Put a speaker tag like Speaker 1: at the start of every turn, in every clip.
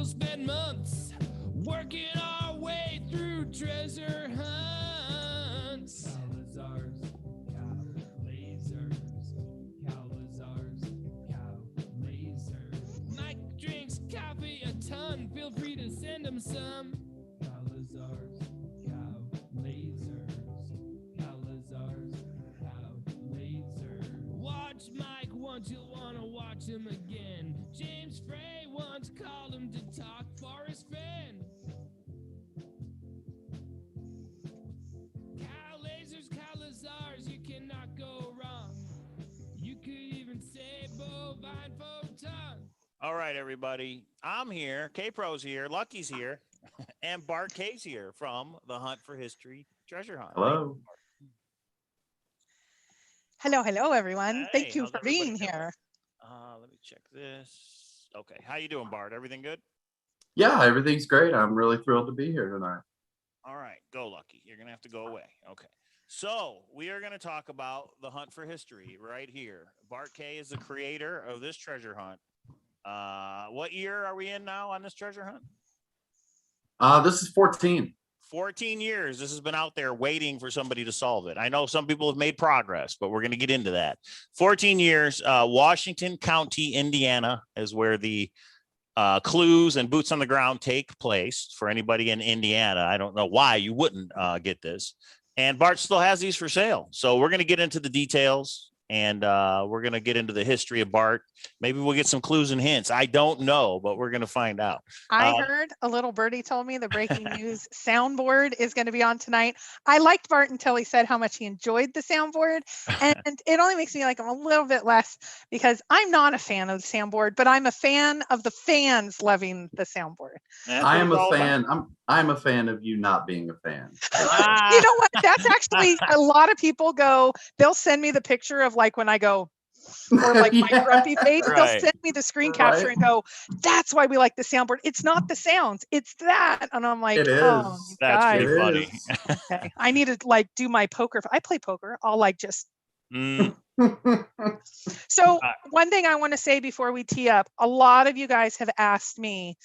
Speaker 1: spend months working our way through treasure hunts. Cowlazars, Cowlazars, Cowlazars. Mike drinks coffee a ton. Feel free to send him some. Cowlazars, Cowlazars, Cowlazars, Cowlazars. Watch Mike once, you'll want to watch him again. James Frey once called him to talk Forrest Fenn. Cowlazars, Cowlazars, you cannot go wrong. You could even say bovine photon.
Speaker 2: All right, everybody. I'm here. K-Pro's here. Lucky's here. And Bart K's here from the Hunt for History Treasure Hunt.
Speaker 3: Hello.
Speaker 4: Hello, hello, everyone.
Speaker 2: Hey,
Speaker 4: Thank you
Speaker 2: how's
Speaker 4: for
Speaker 2: everybody
Speaker 4: being
Speaker 2: doing?
Speaker 4: here.
Speaker 2: Let me check this. Okay. How you doing, Bart? Everything good?
Speaker 3: Yeah, everything's great. I'm really thrilled to be here tonight.
Speaker 2: All right. Go, Lucky. You're going to have to go away. Okay. So we are going to talk about the Hunt for History right here. Bart K is the creator of this treasure hunt. What year are we in now on this treasure hunt?
Speaker 3: This is 14.
Speaker 2: 14 years. This has been out there waiting for somebody to solve it. I know some people have made progress, but we're going to get into that. 14 years. Washington County, Indiana is where the clues and boots on the ground take place. For anybody in Indiana, I don't know why you wouldn't get this. And Bart still has these for sale. So we're going to get into the details, and we're going to get into the history of Bart. Maybe we'll get some clues and hints. I don't know, but we're going to find out.
Speaker 4: I heard a little birdie told me the breaking news soundboard is going to be on tonight. I liked Bart until he said how much he enjoyed the soundboard. And it only makes me like him a little bit less because I'm not a fan of the soundboard, but I'm a fan of the fans loving the soundboard.
Speaker 3: I am a fan. I'm a fan of you not being a fan.
Speaker 4: You know what? That's actually a lot of people go, they'll send me the picture of like when I go, or like my grumpy face,
Speaker 2: Right.
Speaker 4: they'll send me the screen capture and go, that's why we like the soundboard. It's not the sounds, it's that. And I'm like,
Speaker 3: It is.
Speaker 4: oh, you
Speaker 2: That's
Speaker 4: guys.
Speaker 2: pretty funny.
Speaker 4: Okay. I need to like do my poker. I play poker. I'll like just. So one thing I want to say before we tee up, a lot of you guys have asked me,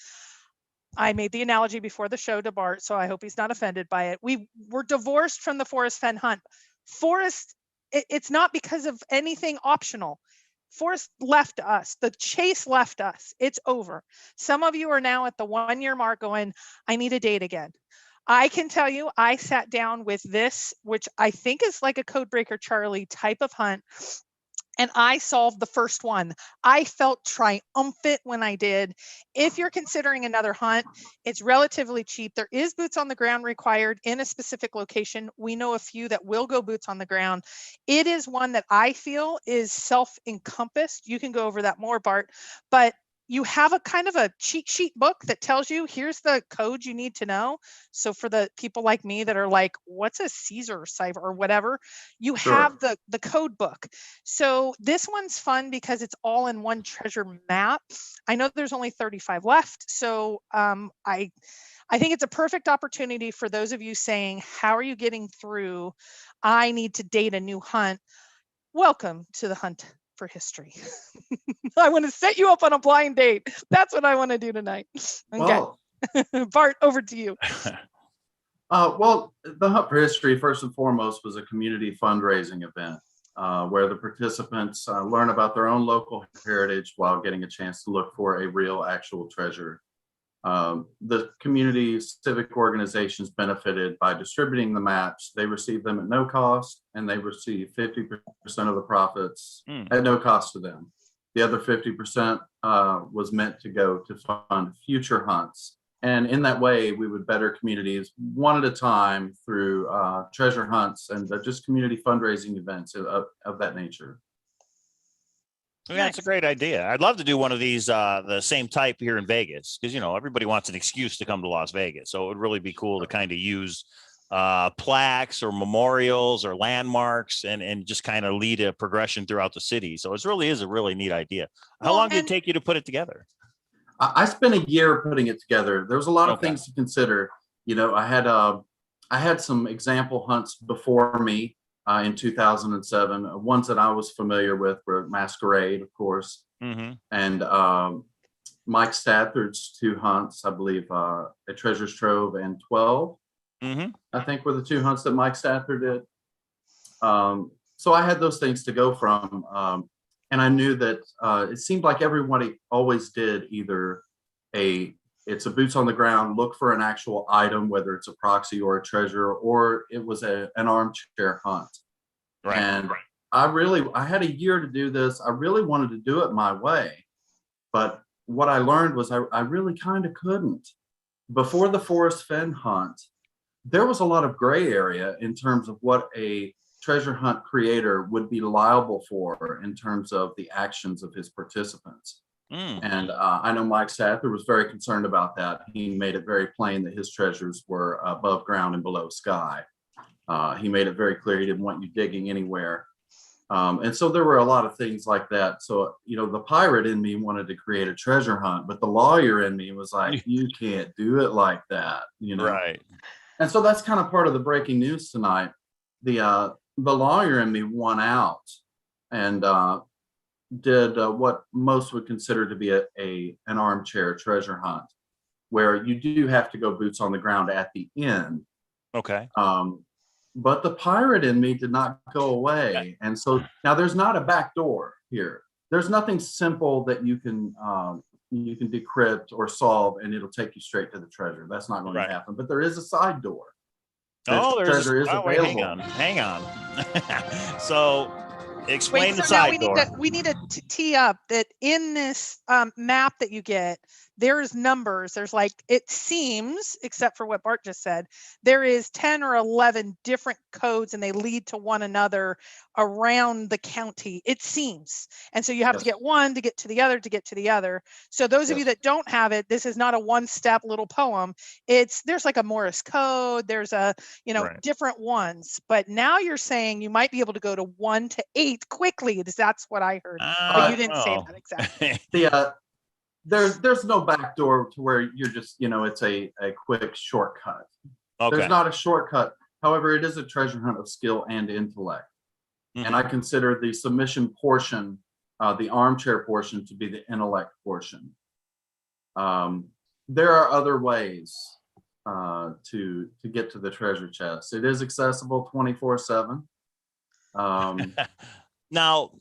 Speaker 4: I made the analogy before the show to Bart, so I hope he's not offended by it. We were divorced from the Forrest Fenn hunt. Forrest, it's not because of anything optional. Forrest left us. The chase left us. It's over. Some of you are now at the 1 year mark going, I need a date again. I can tell you, I sat down with this, which I think is like a Codebreaker Charlie type of hunt, and I solved the first one. I felt triumphant when I did. If you're considering another hunt, it's relatively cheap. There is boots on the ground required in a specific location. We know a few that will go boots on the ground. It is one that I feel is self-encompassed. You can go over that more, Bart, but you have a kind of a cheat sheet book that tells you here's the code you need to know. So for the people like me that are like, what's a Caesar cipher or whatever, you have the code book. So this one's fun because it's all in one treasure map. I know there's only 35 left. So I think it's a perfect opportunity for those of you saying, how are you getting through? I need to date a new hunt. Welcome to the Hunt for History. I want to set you up on a blind date. That's what I want to do tonight. Okay.
Speaker 3: Well,
Speaker 4: Bart, over to you.
Speaker 3: Well, the Hunt for History, first and foremost, was a community fundraising event where the participants learn about their own local heritage while getting a chance to look for a real, actual treasure. The community civic organizations benefited by distributing the maps. They received them at no cost, and they received 50% of the profits at no cost to them. The other 50% was meant to go to fund future hunts. And in that way, we would better communities one at a time through treasure hunts and just community fundraising events of that nature.
Speaker 2: Yeah, it's a great idea. I'd love to do one of these, the same type here in Vegas, because, you know, everybody wants an excuse to come to Las Vegas. So it would really be cool to kind of use plaques or memorials or landmarks and just kind of lead a progression throughout the city. So it really is a really neat idea. How long did it take you to put it together?
Speaker 3: I spent a year putting it together. There was a lot of things to consider. You know, I had some example hunts before me. In 2007, ones that I was familiar with were Masquerade, of course, and Mike Stafford's 2 hunts, I believe, a Treasure's Trove and 12, I think were the 2 hunts that Mike Stafford did. So I had those things to go from. And I knew that it seemed like everybody always did either it's a boots on the ground, look for an actual item, whether it's a proxy or a treasure, or it was an armchair hunt.
Speaker 2: Right.
Speaker 3: And I had a year to do this. I really wanted to do it my way. But what I learned was I really kind of couldn't. Before the Forest Fen hunt, there was a lot of gray area in terms of what a treasure hunt creator would be liable for in terms of the actions of his participants. And I know Mike Stafford was very concerned about that. He made it very plain that his treasures were above ground and below sky. He made it very clear he didn't want you digging anywhere. And so there were a lot of things like that. So, the pirate in me wanted to create a treasure hunt, but the lawyer in me was like, you can't do it like that,
Speaker 2: Right.
Speaker 3: And so that's kind of part of the breaking news tonight. The lawyer in me won out and did what most would consider to be an armchair treasure hunt, where you do have to go boots on the ground at the end.
Speaker 2: Okay.
Speaker 3: But the pirate in me did not go away. And so now there's not a back door here. There's nothing simple that you can decrypt or solve and it'll take you straight to the treasure. That's not going to happen. But there is a side door. Treasure is available.
Speaker 2: Hang on. So explain the side door.
Speaker 4: We need to tee up that in this map that you get, there's numbers. There's it seems, except for what Bart just said, there is 10 or 11 different codes and they lead to one another around the county, it seems. And so you have to get one to get to the other, to get to the other. So those of you that don't have it, this is not a one-step little poem. There's like a Morse code. There's different ones. But now you're saying you might be able to go to 1 to 8 quickly. That's what I heard. But you didn't say that exactly.
Speaker 3: There's no back door to where you're just, it's a quick shortcut.
Speaker 2: Okay.
Speaker 3: There's not a shortcut. However, it is a treasure hunt of skill and intellect. And I consider the submission portion, the armchair portion, to be the intellect portion. There are other ways to get to the treasure chest. It is accessible 24/7.
Speaker 2: Now,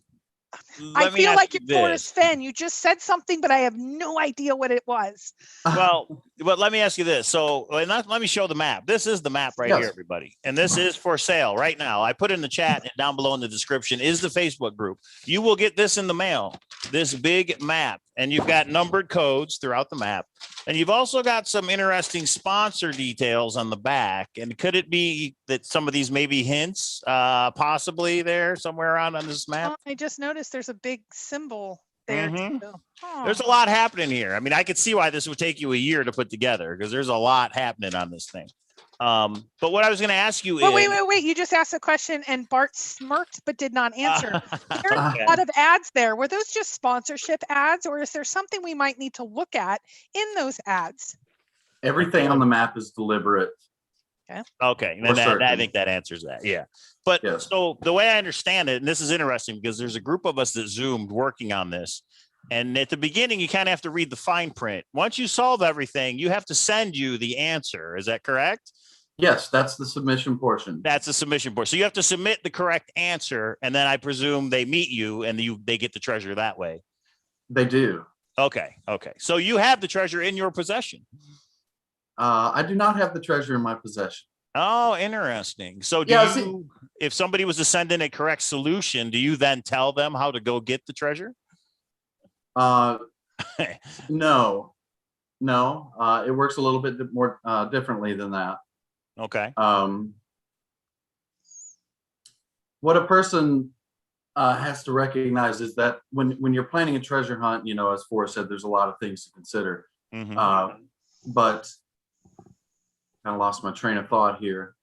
Speaker 4: I feel like you're Forrest Fenn. You just said something, but I have no idea what it was.
Speaker 2: Well, but let me ask you this. So let me show the map. This is the map right here, everybody. And this is for sale right now. I put in the chat and down below in the description is the Facebook group. You will get this in the mail, this big map. And you've got numbered codes throughout the map. And you've also got some interesting sponsor details on the back. And could it be that some of these may be hints possibly there somewhere around on this map?
Speaker 4: I just noticed there's a big symbol there too.
Speaker 2: There's a lot happening here. I mean, I could see why this would take you a year to put together because there's a lot happening on this thing. But what I was going to ask you is...
Speaker 4: Wait. You just asked a question and Bart smirked but did not answer. There's a lot of ads there. Were those just sponsorship ads or is there something we might need to look at in those ads?
Speaker 3: Everything on the map is deliberate.
Speaker 2: Okay. I think that answers that. Yeah. But so the way I understand it, and this is interesting because there's a group of us that Zoomed working on this. And at the beginning, you kind of have to read the fine print. Once you solve everything, you have to send you the answer. Is that correct?
Speaker 3: Yes, that's the submission portion.
Speaker 2: That's the submission portion. So you have to submit the correct answer. And then I presume they meet you and they get the treasure that way.
Speaker 3: They do.
Speaker 2: Okay. So you have the treasure in your possession.
Speaker 3: I do not have the treasure in my possession.
Speaker 2: Oh, interesting. So if somebody was to send in a correct solution, do you then tell them how to go get the treasure?
Speaker 3: No, it works a little bit more differently than that.
Speaker 2: Okay.
Speaker 3: What a person has to recognize is that when you're planning a treasure hunt, as Forrest said, there's a lot of things to consider. But kind of lost my train of thought here.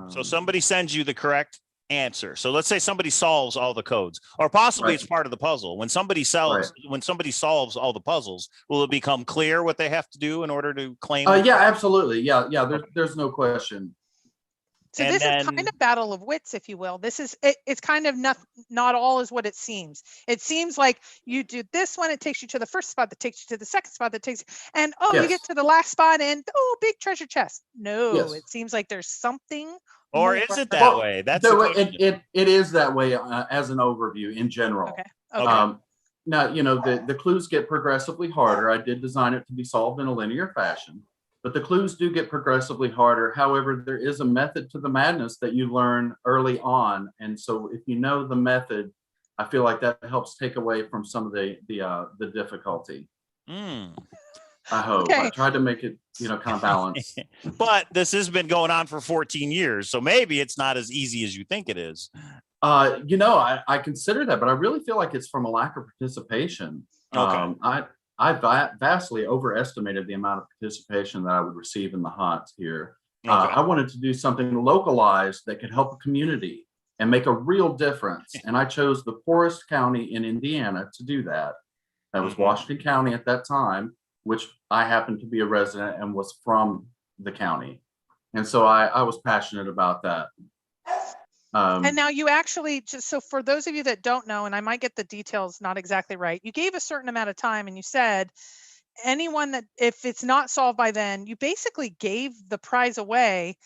Speaker 2: So somebody sends you the correct answer. So let's say somebody solves all the codes, or possibly it's part of the puzzle. When somebody solves all the puzzles, will it become clear what they have to do in order to claim?
Speaker 3: Yeah, absolutely. Yeah. There's no question.
Speaker 4: So
Speaker 2: And
Speaker 4: this is kind
Speaker 2: then-
Speaker 4: of battle of wits, if you will. This is it's kind of not all is what it seems. It seems like you do this one, it takes you to the first spot, that takes you to the second spot, that takes, and you
Speaker 3: Yes.
Speaker 4: get to the last spot, and big treasure chest. No,
Speaker 3: Yes.
Speaker 4: it seems like there's something.
Speaker 2: Or
Speaker 4: more.
Speaker 2: is it that
Speaker 3: Well,
Speaker 2: way? That's the question.
Speaker 3: it is that way as an overview in general.
Speaker 4: Okay.
Speaker 3: Now, the clues get progressively harder. I did design it to be solved in a linear fashion, but the clues do get progressively harder. However, there is a method to the madness that you learn early on. And so if you know the method, I feel like that helps take away from some of the difficulty. I hope.
Speaker 4: Okay.
Speaker 3: I tried to make it, kind of balanced.
Speaker 2: But this has been going on for 14 years, so maybe it's not as easy as you think it is.
Speaker 3: I consider that, but I really feel like it's from a lack of participation.
Speaker 2: Okay.
Speaker 3: I vastly overestimated the amount of participation that I would receive in the hunt here.
Speaker 2: Okay.
Speaker 3: I wanted to do something localized that could help a community and make a real difference. And I chose the poorest county in Indiana to do that. That was Washington County at that time, which I happened to be a resident and was from the county. And so I was passionate about that.
Speaker 4: And now you actually, just so for those of you that don't know, and I might get the details not exactly right, you gave a certain amount of time and you said anyone that, if it's not solved by then, you basically gave the prize away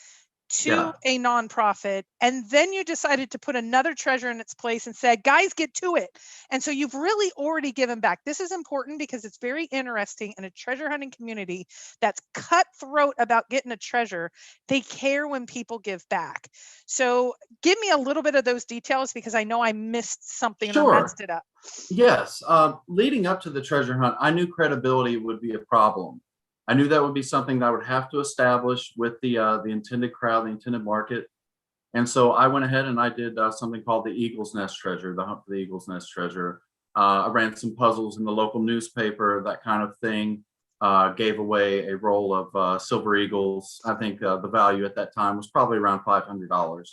Speaker 4: to a nonprofit, and then you decided to put another treasure in its place and said, guys, get to it. And so you've really already given back. This is important because it's very interesting in a treasure hunting community that's cutthroat about getting a treasure. They care when people give back. So give me a little bit of those details, because I know I missed something and I messed it up.
Speaker 3: Yes. Leading up to the treasure hunt, I knew credibility would be a problem. I knew that would be something that I would have to establish with the intended crowd, the intended market. And so I went ahead and I did something called the Eagle's Nest Treasure, the Hunt for the Eagle's Nest Treasure. I ran some puzzles in the local newspaper, that kind of thing. Gave away a roll of silver eagles. I think the value at that time was probably around $500.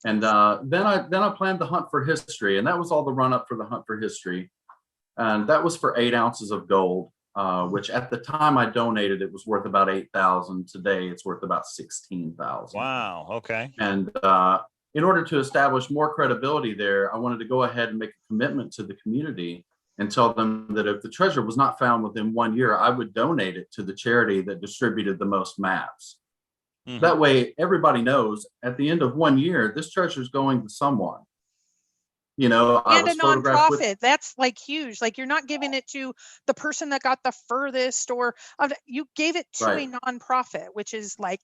Speaker 3: And then I planned the Hunt for History, and that was all the run up for the Hunt for History. And that was for 8 ounces of gold. Which at the time I donated, it was worth about $8,000. Today, it's worth about $16,000.
Speaker 2: Wow. Okay.
Speaker 3: And in order to establish more credibility there, I wanted to go ahead and make a commitment to the community and tell them that if the treasure was not found within 1 year, I would donate it to the charity that distributed the most maps. That way, everybody knows at the end of 1 year, this treasure is going to someone. And
Speaker 4: a nonprofit, that's like huge. Like, you're not giving it to the person that got the furthest, or you gave it to a nonprofit, which is like,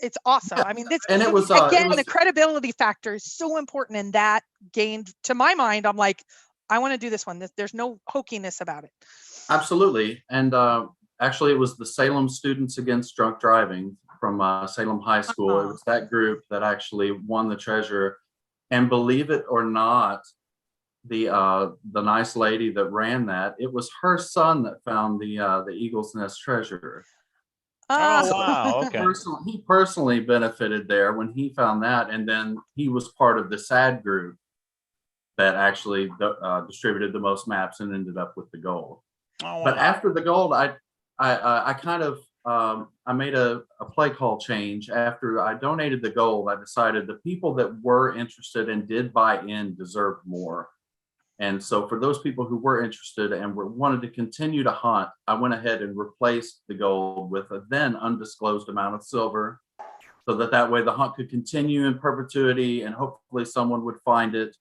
Speaker 4: it's awesome. I mean,
Speaker 3: and it was
Speaker 4: the credibility factor is so important, and that gained, to my mind, I'm like, I want to do this one. There's no hokiness about it.
Speaker 3: Absolutely. And actually, it was the Salem Students Against Drunk Driving from Salem High School. It was that group that actually won the treasure. And believe it or not, the nice lady that ran that, it was her son that found the Eagle's Nest treasure.
Speaker 2: Oh, wow. Okay.
Speaker 3: He personally benefited there when he found that, and then he was part of the SAD group that actually distributed the most maps and ended up with the gold.
Speaker 2: Oh, wow.
Speaker 3: But after the gold, I kind of I made a play call change. After I donated the gold, I decided the people that were interested and did buy in deserved more. And so for those people who were interested and wanted to continue to hunt, I went ahead and replaced the gold with a then undisclosed amount of silver, so that way the hunt could continue in perpetuity and hopefully someone would find it.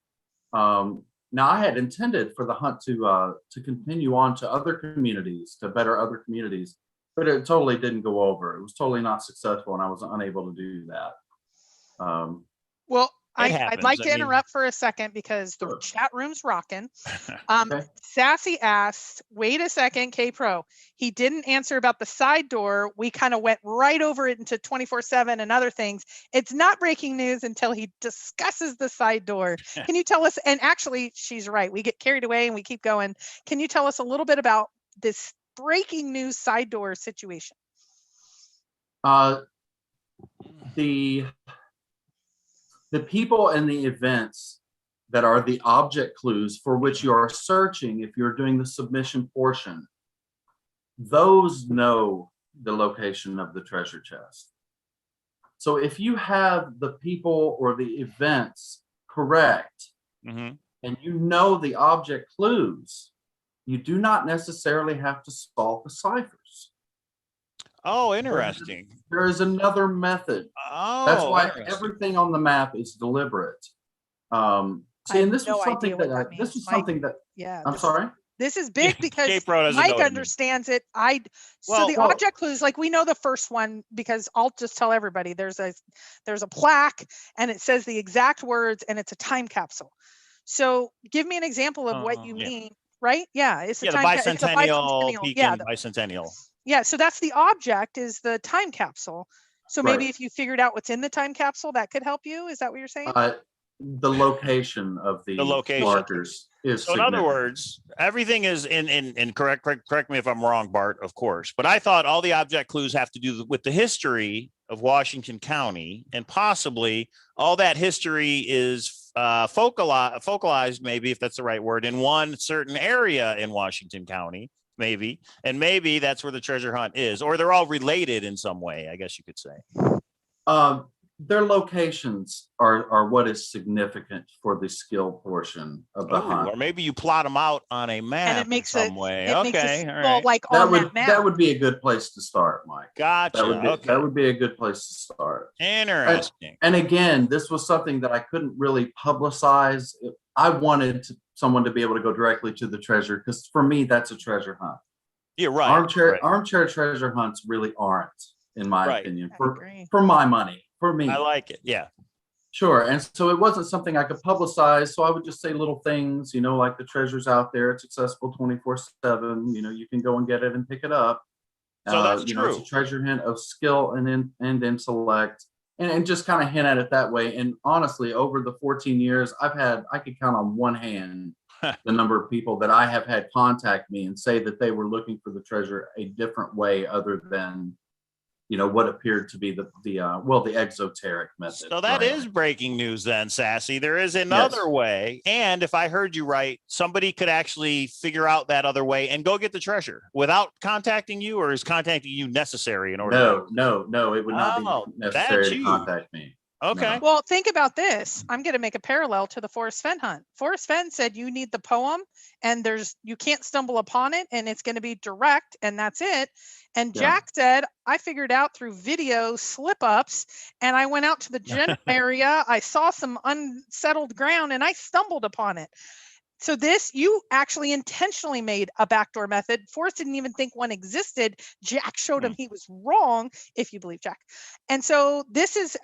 Speaker 3: Now, I had intended for the hunt to continue on to other communities, to better other communities, but it totally didn't go over. It was totally not successful, and I was unable to do that.
Speaker 4: Well, I'd like to interrupt for a second, because the chat room's rocking.
Speaker 3: Okay.
Speaker 4: Sassy asked, wait a second, K-Pro. He didn't answer about the side door. We kind of went right over it into 24/7 and other things. It's not breaking news until he discusses the side door. Can you tell us, and actually, she's right. We get carried away and we keep going. Can you tell us a little bit about this breaking news side door situation?
Speaker 3: The people and the events that are the object clues for which you are searching, if you're doing the submission portion, those know the location of the treasure chest. So if you have the people or the events correct,
Speaker 2: Mhm.
Speaker 3: and you know the object clues, you do not necessarily have to solve the ciphers.
Speaker 2: Oh, interesting.
Speaker 3: There is another method. That's
Speaker 2: Oh,
Speaker 3: why
Speaker 2: interesting.
Speaker 3: everything on the map is deliberate.
Speaker 4: I
Speaker 3: See, and
Speaker 4: have
Speaker 3: this was
Speaker 4: no
Speaker 3: something
Speaker 4: idea what
Speaker 3: that
Speaker 4: that
Speaker 3: this
Speaker 4: means,
Speaker 3: was
Speaker 4: Mike.
Speaker 3: something that
Speaker 4: Yeah,
Speaker 3: I'm sorry.
Speaker 4: this is big because
Speaker 2: K-Pro doesn't know
Speaker 4: Mike
Speaker 2: what it means.
Speaker 4: understands it. So
Speaker 2: Well-
Speaker 4: the
Speaker 3: Well-
Speaker 4: object clues, like we know the first one because I'll just tell everybody there's a plaque and it says the exact words and it's a time capsule. So give me an example of what you
Speaker 2: yeah.
Speaker 4: mean, right? Yeah, it's a
Speaker 2: Yeah, the
Speaker 4: time. It's a
Speaker 2: bicentennial,
Speaker 4: bicentennial.
Speaker 2: Pekin
Speaker 4: Yeah,
Speaker 2: bicentennial.
Speaker 4: yeah. So that's the object is the time capsule. So maybe
Speaker 3: Right.
Speaker 4: if you figured out what's in the time capsule, that could help you. Is that what you're saying?
Speaker 3: The location of the
Speaker 2: location.
Speaker 3: markers is
Speaker 2: So in other
Speaker 3: significant.
Speaker 2: words, everything is in correct me if I'm wrong, Bart, of course. But I thought all the object clues have to do with the history of Washington County, and possibly all that history is focalized, maybe if that's the right word, in one certain area in Washington County, maybe, and maybe that's where the treasure hunt is, or they're all related in some way, I guess you could say.
Speaker 3: Their locations are what is significant for the skill portion of the hunt.
Speaker 2: Or maybe you plot them out on a map
Speaker 4: And it makes
Speaker 2: in some way.
Speaker 4: It makes
Speaker 2: Okay,
Speaker 4: it
Speaker 2: all
Speaker 4: well,
Speaker 2: right.
Speaker 4: like
Speaker 3: That
Speaker 4: on
Speaker 3: would
Speaker 4: that map.
Speaker 3: that would be a good place to start, Mike.
Speaker 2: Gotcha.
Speaker 3: That would be a good place to start.
Speaker 2: Interesting.
Speaker 3: And again, this was something that I couldn't really publicize. I wanted someone to be able to go directly to the treasure because for me, that's a treasure hunt.
Speaker 2: You're right.
Speaker 3: Armchair treasure hunts really aren't, in my
Speaker 2: Right.
Speaker 3: opinion,
Speaker 4: I agree.
Speaker 3: for my money, for me.
Speaker 2: I like it. Yeah.
Speaker 3: Sure. And so it wasn't something I could publicize. So I would just say little things, like the treasure's out there. It's accessible 24/7. You can go and get it and pick it up.
Speaker 2: So that's
Speaker 3: It's
Speaker 2: true.
Speaker 3: a treasure hint of skill and intellect, and just kind of hint at it that way. And honestly, over the 14 years, I could count on one hand the number of people that I have had contact me and say that they were looking for the treasure a different way other than what appeared to be the exoteric method.
Speaker 2: So that
Speaker 3: right?
Speaker 2: is breaking news then, Sassy. There is another way. And if I heard you right, somebody could actually figure out that other way and go get the treasure without contacting you, or is contacting you necessary in order?
Speaker 3: No, it would not be necessary to contact me.
Speaker 2: Okay.
Speaker 3: No.
Speaker 4: Well, think about this. I'm going to make a parallel to the Forrest Fenn hunt. Forrest Fenn said you need the poem and you can't stumble upon it and it's going to be direct and that's it. And
Speaker 3: Yeah.
Speaker 4: Jack said, I figured out through video slip ups and I went out to the general area. I saw some unsettled ground and I stumbled upon it. So you actually intentionally made a backdoor method. Forrest didn't even think one existed. Jack showed him he was wrong, if you believe Jack. And so this is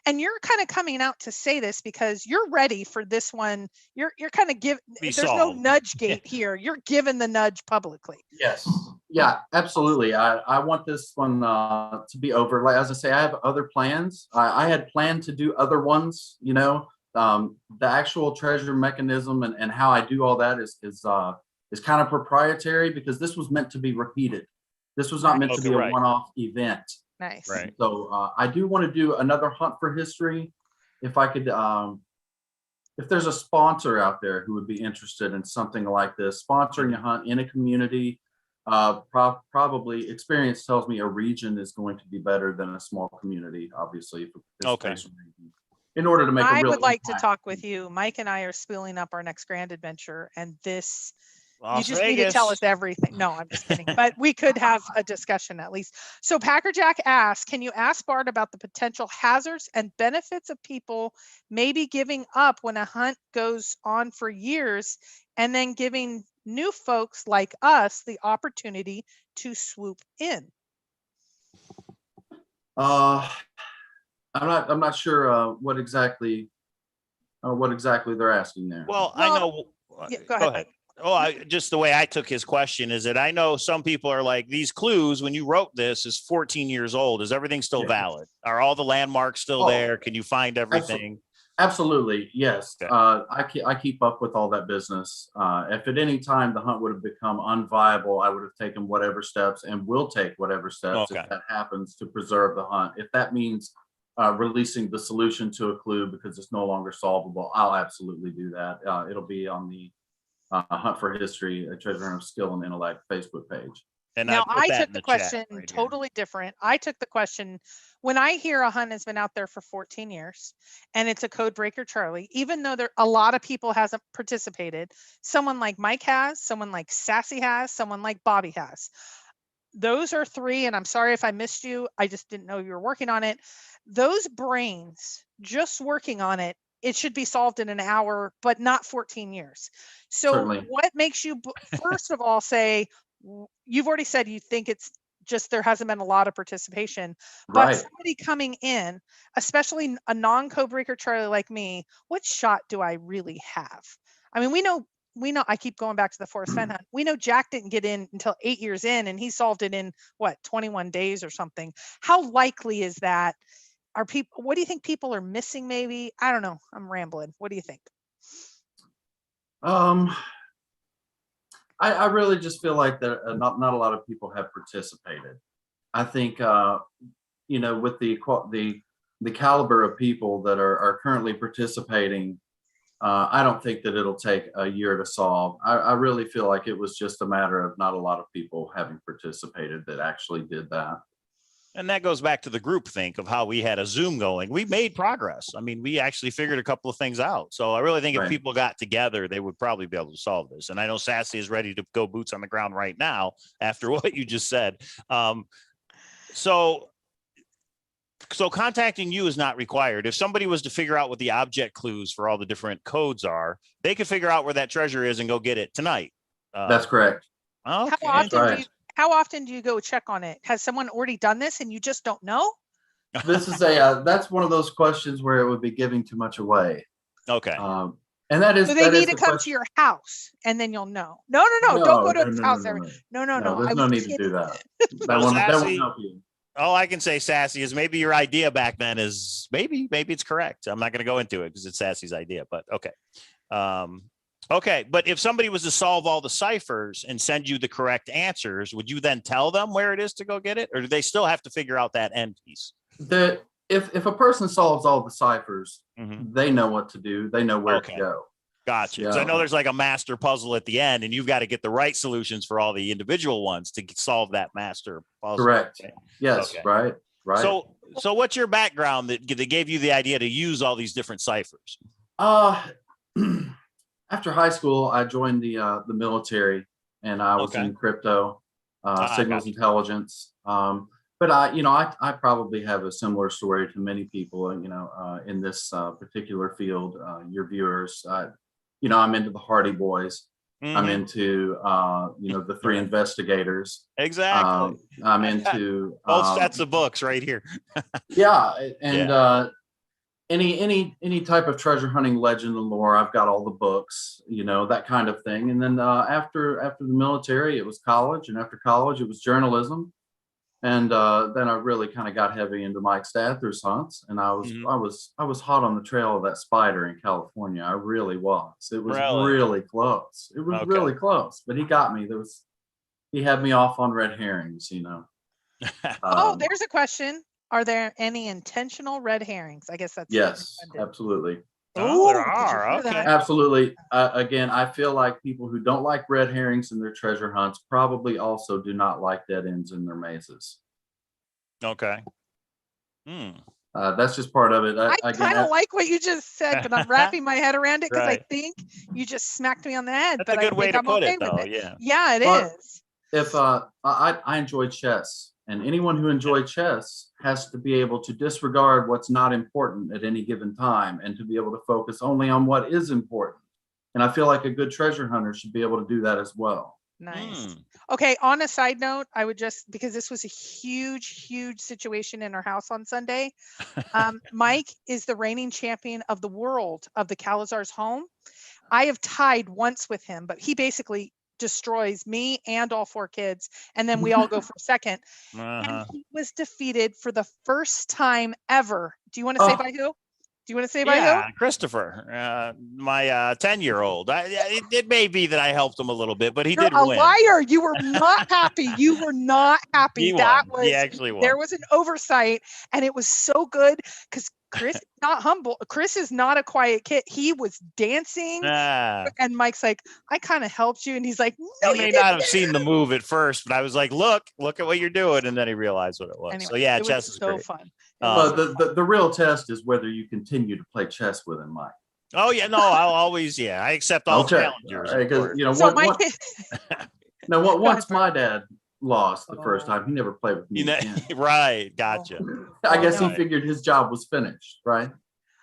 Speaker 4: and you're kind of coming out to say this because you're ready for this one. You're kind of there's no nudge gate here. You're giving the nudge publicly.
Speaker 3: Yes. Yeah, absolutely. I want this one to be over. Like, as I say, I have other plans. I had planned to do other ones, the actual treasure mechanism and how I do all that is kind of proprietary because this was meant to be repeated. This was not meant to be a one-off event.
Speaker 4: Nice.
Speaker 2: Right.
Speaker 3: So I do want to do another hunt for history. If I could, if there's a sponsor out there who would be interested in something like this, sponsoring a hunt in a community, probably experience tells me a region is going to be better than a small community, obviously. For participation reasons. In order to make a real
Speaker 4: I would like
Speaker 3: impact.
Speaker 4: to talk with you. Mike and I are spooling up our next grand adventure and this
Speaker 2: Las
Speaker 4: you just
Speaker 2: Vegas.
Speaker 4: need to tell us everything. No, I'm just kidding. But we could have a discussion at least. So Packer Jack asks, can you ask Bart about the potential hazards and benefits of people maybe giving up when a hunt goes on for years and then giving new folks like us the opportunity to swoop in?
Speaker 3: I'm not sure what exactly they're asking there.
Speaker 2: Well, I know.
Speaker 4: Yeah, go ahead.
Speaker 2: Oh, just the way I took his question is that I know some people are like, these clues, when you wrote this, is 14 years old. Is everything still valid? Are all the landmarks still there? Can you find everything?
Speaker 3: Absolutely. Yes.
Speaker 2: Okay.
Speaker 3: I keep up with all that business. If at any time the hunt would have become unviable, I would have taken whatever steps and will take whatever steps if that happens to preserve the hunt. If that means releasing the solution to a clue because it's no longer solvable, I'll absolutely do that. It'll be on the Hunt for History, a Treasure Hunt of Skill and Intellect Facebook page.
Speaker 2: And
Speaker 4: Now,
Speaker 2: I put
Speaker 4: I
Speaker 2: that
Speaker 4: took
Speaker 2: in
Speaker 4: the
Speaker 2: the chat
Speaker 4: question
Speaker 2: right here.
Speaker 4: totally different. I took the question when I hear a hunt has been out there for 14 years and it's a code breaker, Charlie, even though there a lot of people hasn't participated, someone like Mike has, someone like Sassy has, someone like Bobby has. Those are three, and I'm sorry if I missed you. I just didn't know you were working on it. Those brains just working on it, it should be solved in an hour, but not 14 years. So
Speaker 3: Certainly.
Speaker 4: what makes you, first of all, say, you've already said you think it's just there hasn't been a lot of participation, but
Speaker 3: Right.
Speaker 4: somebody coming in, especially a non-code breaker Charlie like me, what shot do I really have? I mean, we know I keep going back to the Forest Fen hunt. We know Jack didn't get in until 8 years in, and he solved it in what, 21 days or something. How likely is that? Are people, what do you think people are missing? Maybe, I don't know. I'm rambling. What do you think?
Speaker 3: I really just feel like that not a lot of people have participated. I think with the caliber of people that are currently participating, I don't think that it'll take a year to solve. I really feel like it was just a matter of not a lot of people having participated that actually did that.
Speaker 2: And that goes back to the group think of how we had a Zoom going. We made progress. I mean, we actually figured a couple of things out. So I really think if
Speaker 3: Right.
Speaker 2: people got together, they would probably be able to solve this. And I know Sassy is ready to go boots on the ground right now after what you just said. So contacting you is not required. If somebody was to figure out what the object clues for all the different codes are, they could figure out where that treasure is and go get it tonight.
Speaker 3: That's correct.
Speaker 2: Okay.
Speaker 4: How often do you go check on it? Has someone already done this and you just don't know?
Speaker 3: This is that's one of those questions where it would be giving too much away.
Speaker 2: Okay.
Speaker 3: And that is,
Speaker 4: So they
Speaker 3: that
Speaker 4: need
Speaker 3: is
Speaker 4: to
Speaker 3: the
Speaker 4: come to
Speaker 3: question.
Speaker 4: your house and then you'll know. No, don't go to his house. No.
Speaker 3: There's no need to do that. That won't help you.
Speaker 2: All I can say, Sassy, is maybe your idea back then is maybe it's correct. I'm not going to go into it because it's Sassy's idea, but okay. Okay, but if somebody was to solve all the ciphers and send you the correct answers, would you then tell them where it is to go get it, or do they still have to figure out that end piece?
Speaker 3: If a person solves all the ciphers, they know what to do. They know where to go.
Speaker 2: Gotcha. Because I know there's like a master puzzle at the end, and you've got to get the right solutions for all the individual ones to solve that master puzzle.
Speaker 3: Correct.
Speaker 2: Okay.
Speaker 3: Yes. Okay. Right.
Speaker 2: So what's your background that gave you the idea to use all these different ciphers?
Speaker 3: After high school, I joined the military, and I was in crypto, signals intelligence. But I probably have a similar story to many people, in this particular field. Your viewers, I'm into the Hardy Boys. I'm into the Three Investigators.
Speaker 2: Exactly.
Speaker 3: I'm into
Speaker 2: both sets of books right here.
Speaker 3: Yeah, and any type of treasure hunting legend and lore, I've got all the books, that kind of thing. And then after the military, it was college, and after college, it was journalism. And then I really kind of got heavy into Mike Ste A2's hunts, and I was hot on the trail of that spider in California. I really was. It was really close. It was really close, but he got me. He had me off on red herrings,
Speaker 4: There's a question. Are there any intentional red herrings? I guess that's
Speaker 3: yes, absolutely.
Speaker 2: Oh, there are. Okay.
Speaker 3: Absolutely. Again, I feel like people who don't like red herrings in their treasure hunts probably also do not like dead ends in their mazes.
Speaker 2: Okay.
Speaker 3: That's just part of it.
Speaker 4: I kind of like what you just said, but I'm wrapping my head around it because I think you just smacked me on the head.
Speaker 2: That's a good way to put it, though.
Speaker 4: Yeah, it is.
Speaker 3: If I enjoy chess, and anyone who enjoys chess has to be able to disregard what's not important at any given time and to be able to focus only on what is important. And I feel like a good treasure hunter should be able to do that as well.
Speaker 4: Nice. Okay. On a side note, I would just, because this was a huge situation in our house on Sunday. Mike is the reigning champion of the world of the Cowlazars home. I have tied once with him, but he basically destroys me and all four kids, and then we all go for second. And he was defeated for the first time ever. Do you want to say by who? Do you want to say by who?
Speaker 2: Christopher, my 10-year-old. It may be that I helped him a little bit, but he
Speaker 4: You're
Speaker 2: did win.
Speaker 4: A liar. You were not happy. You were not happy.
Speaker 2: He
Speaker 4: that
Speaker 2: won.
Speaker 4: was
Speaker 2: He actually won.
Speaker 4: There was an oversight, and it was so good because Chris, not humble. Chris is not a quiet kid. He was dancing.
Speaker 2: Ah,
Speaker 4: And Mike's like, I kind of helped you. And he's like, no,
Speaker 2: he
Speaker 4: you
Speaker 2: may
Speaker 4: didn't.
Speaker 2: not have seen the move at first, but I was like, look at what you're doing. And then he realized what it was.
Speaker 4: Anyway,
Speaker 2: So yeah,
Speaker 4: it was
Speaker 2: chess is
Speaker 4: so
Speaker 2: great.
Speaker 4: fun.
Speaker 3: But the real test is whether you continue to play chess with him, Mike.
Speaker 2: Oh yeah, no, I'll always, I accept all
Speaker 3: Okay.
Speaker 2: challengers.
Speaker 3: All right,
Speaker 2: Of
Speaker 3: 'cause,
Speaker 2: course.
Speaker 3: you know,
Speaker 4: So Mike,
Speaker 3: once
Speaker 4: Bart.
Speaker 3: my dad lost the first
Speaker 4: Oh.
Speaker 3: time, he never played with me
Speaker 2: You know,
Speaker 3: again.
Speaker 2: right, gotcha.
Speaker 3: I guess
Speaker 4: no.
Speaker 3: he figured his job was finished, right?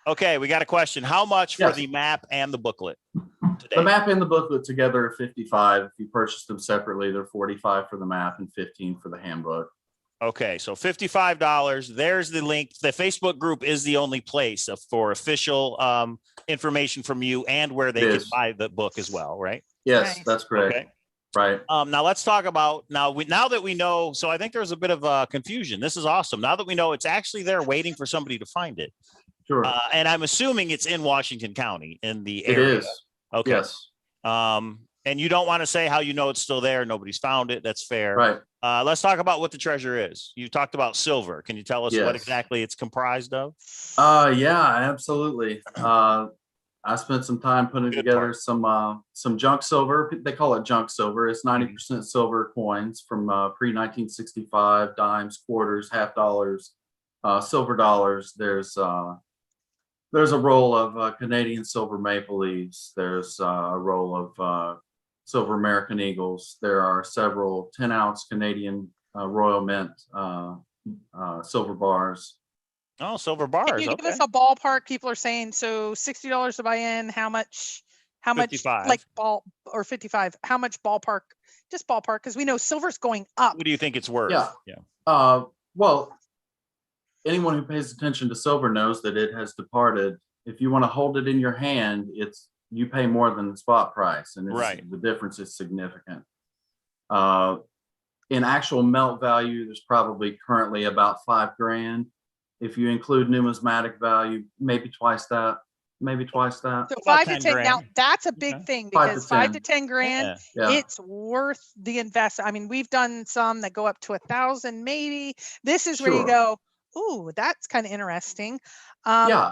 Speaker 2: Okay, we got a question. How much for
Speaker 3: Yes.
Speaker 2: the map and the booklet today?
Speaker 3: The map and the booklet together are 55. If you purchase them separately, they're 45 for the map and 15 for the handbook.
Speaker 2: Okay, so $55. There's the link. The Facebook group is the only place for official information from you and where they
Speaker 3: It
Speaker 2: can
Speaker 3: is.
Speaker 2: buy the book as well, right?
Speaker 3: Yes,
Speaker 4: Nice.
Speaker 3: that's correct.
Speaker 2: Okay.
Speaker 3: Right.
Speaker 2: Now let's talk about now that we know. So I think there was a bit of confusion. This is awesome. Now that we know it's actually there waiting for somebody to find it.
Speaker 3: Sure.
Speaker 2: And I'm assuming it's in Washington County in the
Speaker 3: It
Speaker 2: area.
Speaker 3: is.
Speaker 2: Okay.
Speaker 3: Yes.
Speaker 2: And you don't want to say how you know it's still there. Nobody's found it. That's fair.
Speaker 3: Right.
Speaker 2: Let's talk about what the treasure is. You talked about silver. Can you tell us what
Speaker 3: Yes.
Speaker 2: exactly it's comprised of?
Speaker 3: Yeah, absolutely. I spent some time putting
Speaker 2: Good
Speaker 3: together
Speaker 2: part.
Speaker 3: some junk silver. They call it junk silver. It's
Speaker 2: Mm-hmm.
Speaker 3: 90% silver coins from pre-1965, dimes, quarters, half dollars, silver dollars. There's a roll of Canadian silver maple leaves. There's a roll of silver American eagles. There are several 10-ounce Canadian Royal Mint silver bars.
Speaker 2: Oh, silver
Speaker 4: Can
Speaker 2: bars.
Speaker 4: you give
Speaker 2: Okay.
Speaker 4: us a ballpark? People are saying, so $60 to buy in. How much
Speaker 2: 55.
Speaker 4: like or 55? How much ballpark? Just ballpark, because we know silver's going up.
Speaker 2: What do you think it's worth?
Speaker 3: Yeah. Well, anyone who pays attention to silver knows that it has departed. If you want to hold it in your hand, you pay more than the spot price, and
Speaker 2: Right.
Speaker 3: the difference is significant. In actual melt value, there's probably currently about $5,000. If you include numismatic value, maybe twice that.
Speaker 4: So
Speaker 2: About
Speaker 4: 5 to
Speaker 2: 10
Speaker 4: 10. Now
Speaker 2: grand.
Speaker 4: that's a big
Speaker 2: Okay.
Speaker 4: thing
Speaker 3: 5 to
Speaker 4: because 5 to
Speaker 3: 10.
Speaker 4: 10 grand,
Speaker 2: Yeah.
Speaker 3: Yeah.
Speaker 4: it's worth the investment. I mean, we've done some that go up to 1,000, maybe. This is where you
Speaker 3: Sure.
Speaker 4: go, ooh, that's kind of interesting.
Speaker 3: Yeah.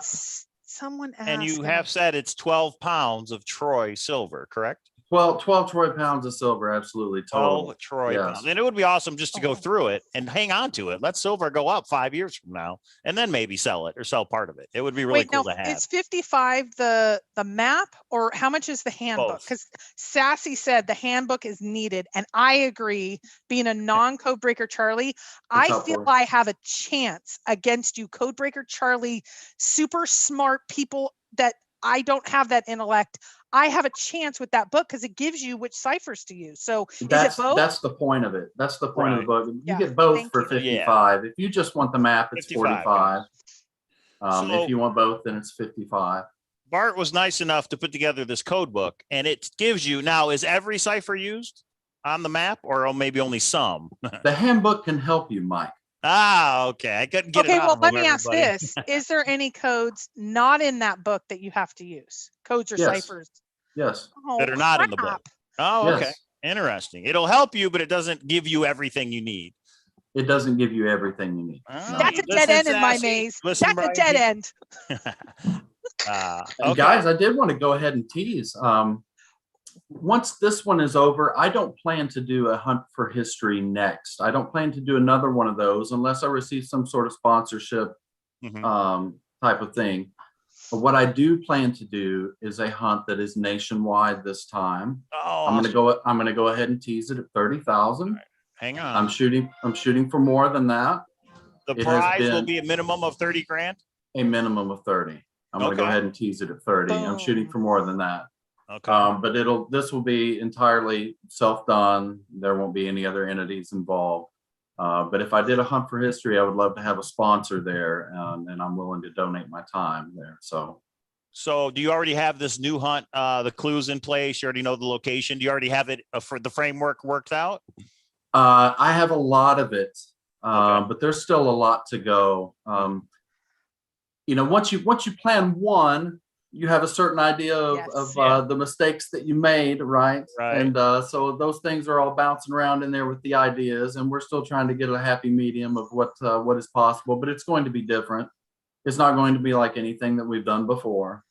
Speaker 4: Someone asked.
Speaker 2: And you have said it's 12 pounds of Troy silver, correct?
Speaker 3: 12 troy pounds of silver, absolutely total.
Speaker 2: 12 Troy
Speaker 3: Yes.
Speaker 2: pounds. And it would be awesome just to go
Speaker 4: Oh.
Speaker 2: through it and hang on to it. Let silver go up 5 years from now and then maybe sell it or sell part of it. It would be really
Speaker 4: Wait,
Speaker 2: cool
Speaker 4: now
Speaker 2: to have.
Speaker 4: is 55 the map, or how much is the handbook?
Speaker 2: Both.
Speaker 4: Because Sassy said the handbook is needed, and I agree. Being a non-code breaker Charlie, I feel
Speaker 3: helpful.
Speaker 4: I have a chance against you code breaker Charlie, super smart people that I don't have that intellect. I have a chance with that book because it gives you which ciphers to use. So
Speaker 3: That's
Speaker 4: is it both?
Speaker 3: that's the point of it. That's the point of the book. You
Speaker 4: Yeah,
Speaker 3: get both
Speaker 4: thank
Speaker 3: for
Speaker 4: you.
Speaker 3: 55. If you just want the map, it's
Speaker 2: 55,
Speaker 3: 45.
Speaker 2: So-
Speaker 3: If you want both, then it's 55.
Speaker 2: Bart was nice enough to put together this code book and it gives you now, is every cipher used on the map or maybe only some?
Speaker 3: The handbook can help you, Mike.
Speaker 2: Okay. I couldn't get it
Speaker 4: Okay,
Speaker 2: out
Speaker 4: well,
Speaker 2: of
Speaker 4: let
Speaker 2: him,
Speaker 4: me ask
Speaker 2: everybody.
Speaker 4: this. Is there any codes not in that book that you have to use? Codes or
Speaker 3: Yes.
Speaker 4: ciphers?
Speaker 3: Yes.
Speaker 4: Oh,
Speaker 2: That are not in the book.
Speaker 4: crap.
Speaker 2: Oh, okay.
Speaker 3: Yes.
Speaker 2: Interesting. It'll help you, but it doesn't give you everything you need.
Speaker 3: It doesn't give you everything you need.
Speaker 2: Oh,
Speaker 4: That's a
Speaker 2: listen,
Speaker 4: dead end in my
Speaker 2: Sassy.
Speaker 4: maze.
Speaker 2: Listen,
Speaker 4: That's a
Speaker 2: Brian,
Speaker 4: dead
Speaker 2: he-
Speaker 4: end.
Speaker 3: And
Speaker 2: Okay.
Speaker 3: guys, I did want to go ahead and tease. Once this one is over, I don't plan to do a hunt for history next. I don't plan to do another one of those unless I receive some sort of sponsorship
Speaker 2: Mhm.
Speaker 3: type of thing. But what I do plan to do is a hunt that is nationwide this time.
Speaker 2: Oh,
Speaker 3: I'm gonna go ahead and tease it at 30,000.
Speaker 2: hang on.
Speaker 3: I'm shooting for more than that.
Speaker 2: The
Speaker 3: it has
Speaker 2: prize will
Speaker 3: been-
Speaker 2: be a minimum of 30 grand.
Speaker 3: A minimum of 30. I'm gonna go
Speaker 2: Okay.
Speaker 3: ahead and tease it at 30. I'm shooting
Speaker 4: Boom.
Speaker 3: for more than that.
Speaker 2: Okay.
Speaker 3: But this will be entirely self-done. There won't be any other entities involved. But if I did a hunt for history, I would love to have a sponsor there, and I'm willing to donate my time there. So
Speaker 2: So do you already have this new hunt, the clues in place? You already know the location. Do you already have it for the framework worked out?
Speaker 3: I have a lot of it,
Speaker 2: Okay.
Speaker 3: but there's still a lot to go. Once you plan one, you have a certain idea of
Speaker 2: Yeah.
Speaker 3: the mistakes that you made, right?
Speaker 2: Right.
Speaker 3: And so those things are all bouncing around in there with the ideas, and we're still trying to get a happy medium of what is possible, but it's going to be different. It's not going to be like anything that we've done before.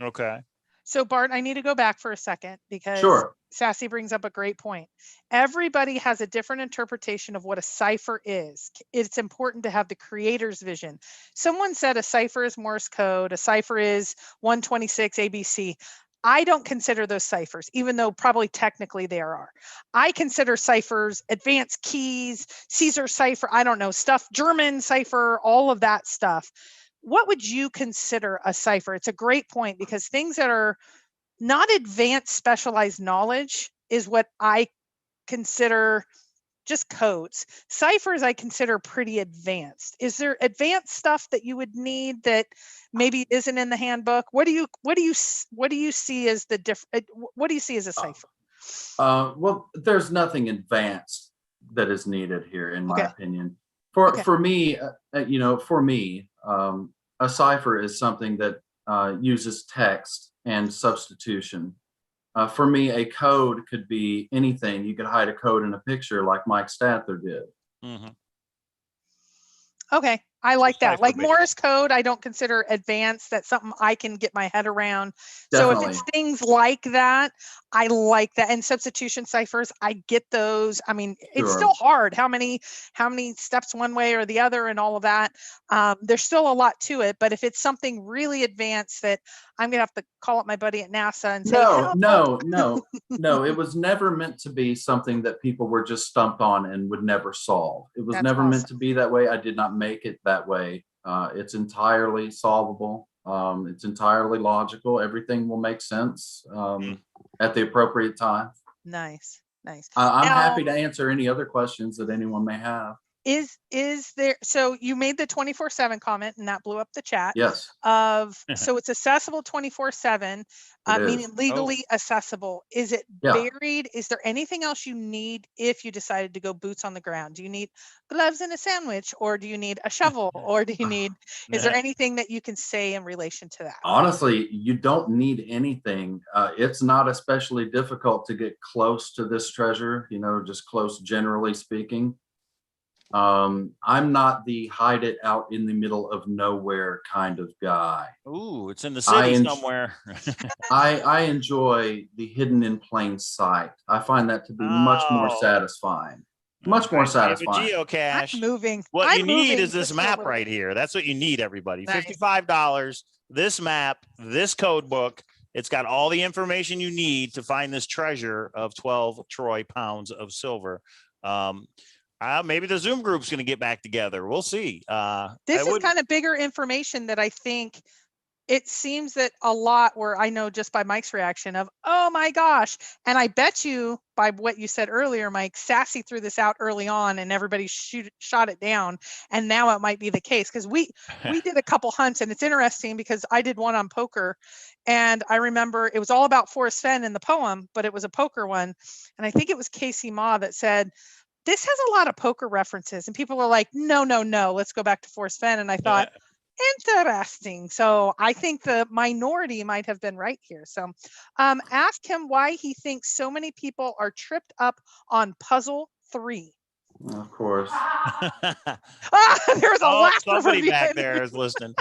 Speaker 2: Okay.
Speaker 4: So Bart, I need to go back for a second because
Speaker 3: Sure.
Speaker 4: Sassy brings up a great point. Everybody has a different interpretation of what a cipher is. It's important to have the creator's vision. Someone said a cipher is Morse code, a cipher is 126 ABC. I don't consider those ciphers, even though probably technically there are. I consider ciphers advanced keys, Caesar cipher, I don't know, stuff, German cipher, all of that stuff. What would you consider a cipher? It's a great point because things that are not advanced specialized knowledge is what I consider just codes. Ciphers I consider pretty advanced. Is there advanced stuff that you would need that maybe isn't in the handbook? What do you see as the what do you see as a cipher?
Speaker 3: Well, there's nothing advanced that is needed here, in my
Speaker 4: Okay.
Speaker 3: opinion.
Speaker 4: Okay.
Speaker 3: For me, a cipher is something that uses text and substitution. For me, a code could be anything. You could hide a code in a picture like Mike Stather did.
Speaker 2: Mhm.
Speaker 4: Okay, I like that.
Speaker 2: cipher
Speaker 4: Like
Speaker 2: based.
Speaker 4: Morse code, I don't consider advanced. That's something I can get my head around. So if
Speaker 3: Definitely.
Speaker 4: it's things like that, I like that. And substitution ciphers, I get those. I mean, it's
Speaker 3: Sure.
Speaker 4: still hard. How many steps one way or the other and all of that. There's still a lot to it. But if it's something really advanced that I'm gonna have to call up my buddy at NASA and say,
Speaker 3: No,
Speaker 4: "Help."
Speaker 3: no. It was never meant to be something that people were just stumped on and would never solve. It was
Speaker 4: That's
Speaker 3: never meant
Speaker 4: awesome.
Speaker 3: to be that way. I did not make it that way. It's entirely solvable. It's entirely logical. Everything will make sense at the appropriate time.
Speaker 4: Nice, nice.
Speaker 3: I'm
Speaker 4: Now,
Speaker 3: happy to answer any other questions that anyone may have.
Speaker 4: is there, so you made the 24/7 comment and that blew up the chat
Speaker 3: Yes,
Speaker 4: so it's accessible 24/7,
Speaker 3: it
Speaker 4: meaning
Speaker 3: is.
Speaker 4: legally accessible. Is it
Speaker 3: Yeah.
Speaker 4: buried? Is there anything else you need if you decided to go boots on the ground? Do you need gloves and a sandwich, or do you need a shovel, or do you need, is there anything that you can say in relation to that?
Speaker 3: Honestly, you don't need anything. It's not especially difficult to get close to this treasure, just close generally speaking. I'm not the hide it out in the middle of nowhere kind of guy.
Speaker 2: Ooh, it's in the
Speaker 3: I
Speaker 2: city
Speaker 3: en-
Speaker 2: somewhere.
Speaker 3: I enjoy the hidden in plain sight. I find that to be much more
Speaker 2: Oh.
Speaker 3: satisfying. Much more
Speaker 2: Right, so you have a
Speaker 3: satisfying.
Speaker 2: geocache.
Speaker 4: I'm moving.
Speaker 2: What
Speaker 4: I'm
Speaker 2: you need
Speaker 4: moving
Speaker 2: is this
Speaker 4: just for a
Speaker 2: map
Speaker 4: little
Speaker 2: right
Speaker 4: bit.
Speaker 2: here. That's what you need, everybody.
Speaker 4: Nice.
Speaker 2: $55, this map, this code book. It's got all the information you need to find this treasure of 12 troy pounds of silver. Maybe the Zoom group's going to get back together. We'll see.
Speaker 4: This is kind of bigger information that I think it seems that a lot where I know just by Mike's reaction of, oh my gosh. And I bet you by what you said earlier, Mike, Sassy threw this out early on and everybody shot it down. And now it might be the case because we did a couple hunts, and it's interesting because I did one on poker. And I remember it was all about Forrest Fenn in the poem, but it was a poker one. And I think it was Casey Ma that said, this has a lot of poker references. And people were like, no, let's go back to Forrest Fenn. And I thought, interesting. So I think the minority might have been right here. So ask him why he thinks so many people are tripped up on puzzle 3.
Speaker 3: Of course.
Speaker 4: There's a laugh.
Speaker 2: Somebody back there is listening.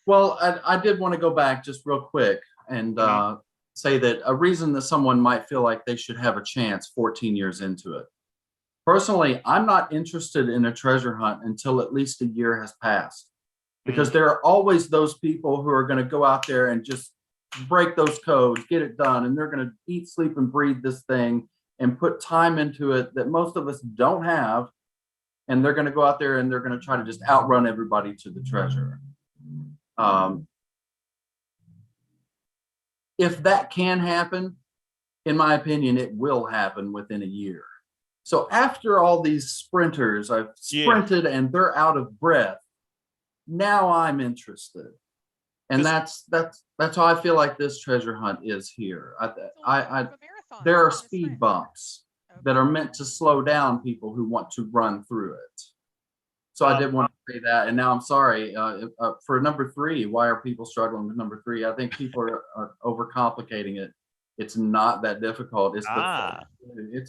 Speaker 3: Well, I did want to go back just real quick and say that a reason that someone might feel like they should have a chance 14 years into it. Personally, I'm not interested in a treasure hunt until at least a year has passed, because there are always those people who are going to go out there and just break those codes, get it done, and they're going to eat, sleep, and breathe this thing and put time into it that most of us don't have. And they're going to go out there and they're going to try to just outrun everybody to the treasure. If that can happen, in my opinion, it will happen within a year. So after all these sprinters, I've sprinted and they're out of breath. Now I'm interested. And that's how I feel like this treasure hunt is here. There are speed bumps that are meant to slow down people who want to run through it. So I did want to say that. And now I'm sorry for number 3. Why are people struggling with number 3? I think people are overcomplicating it. It's not that difficult. It's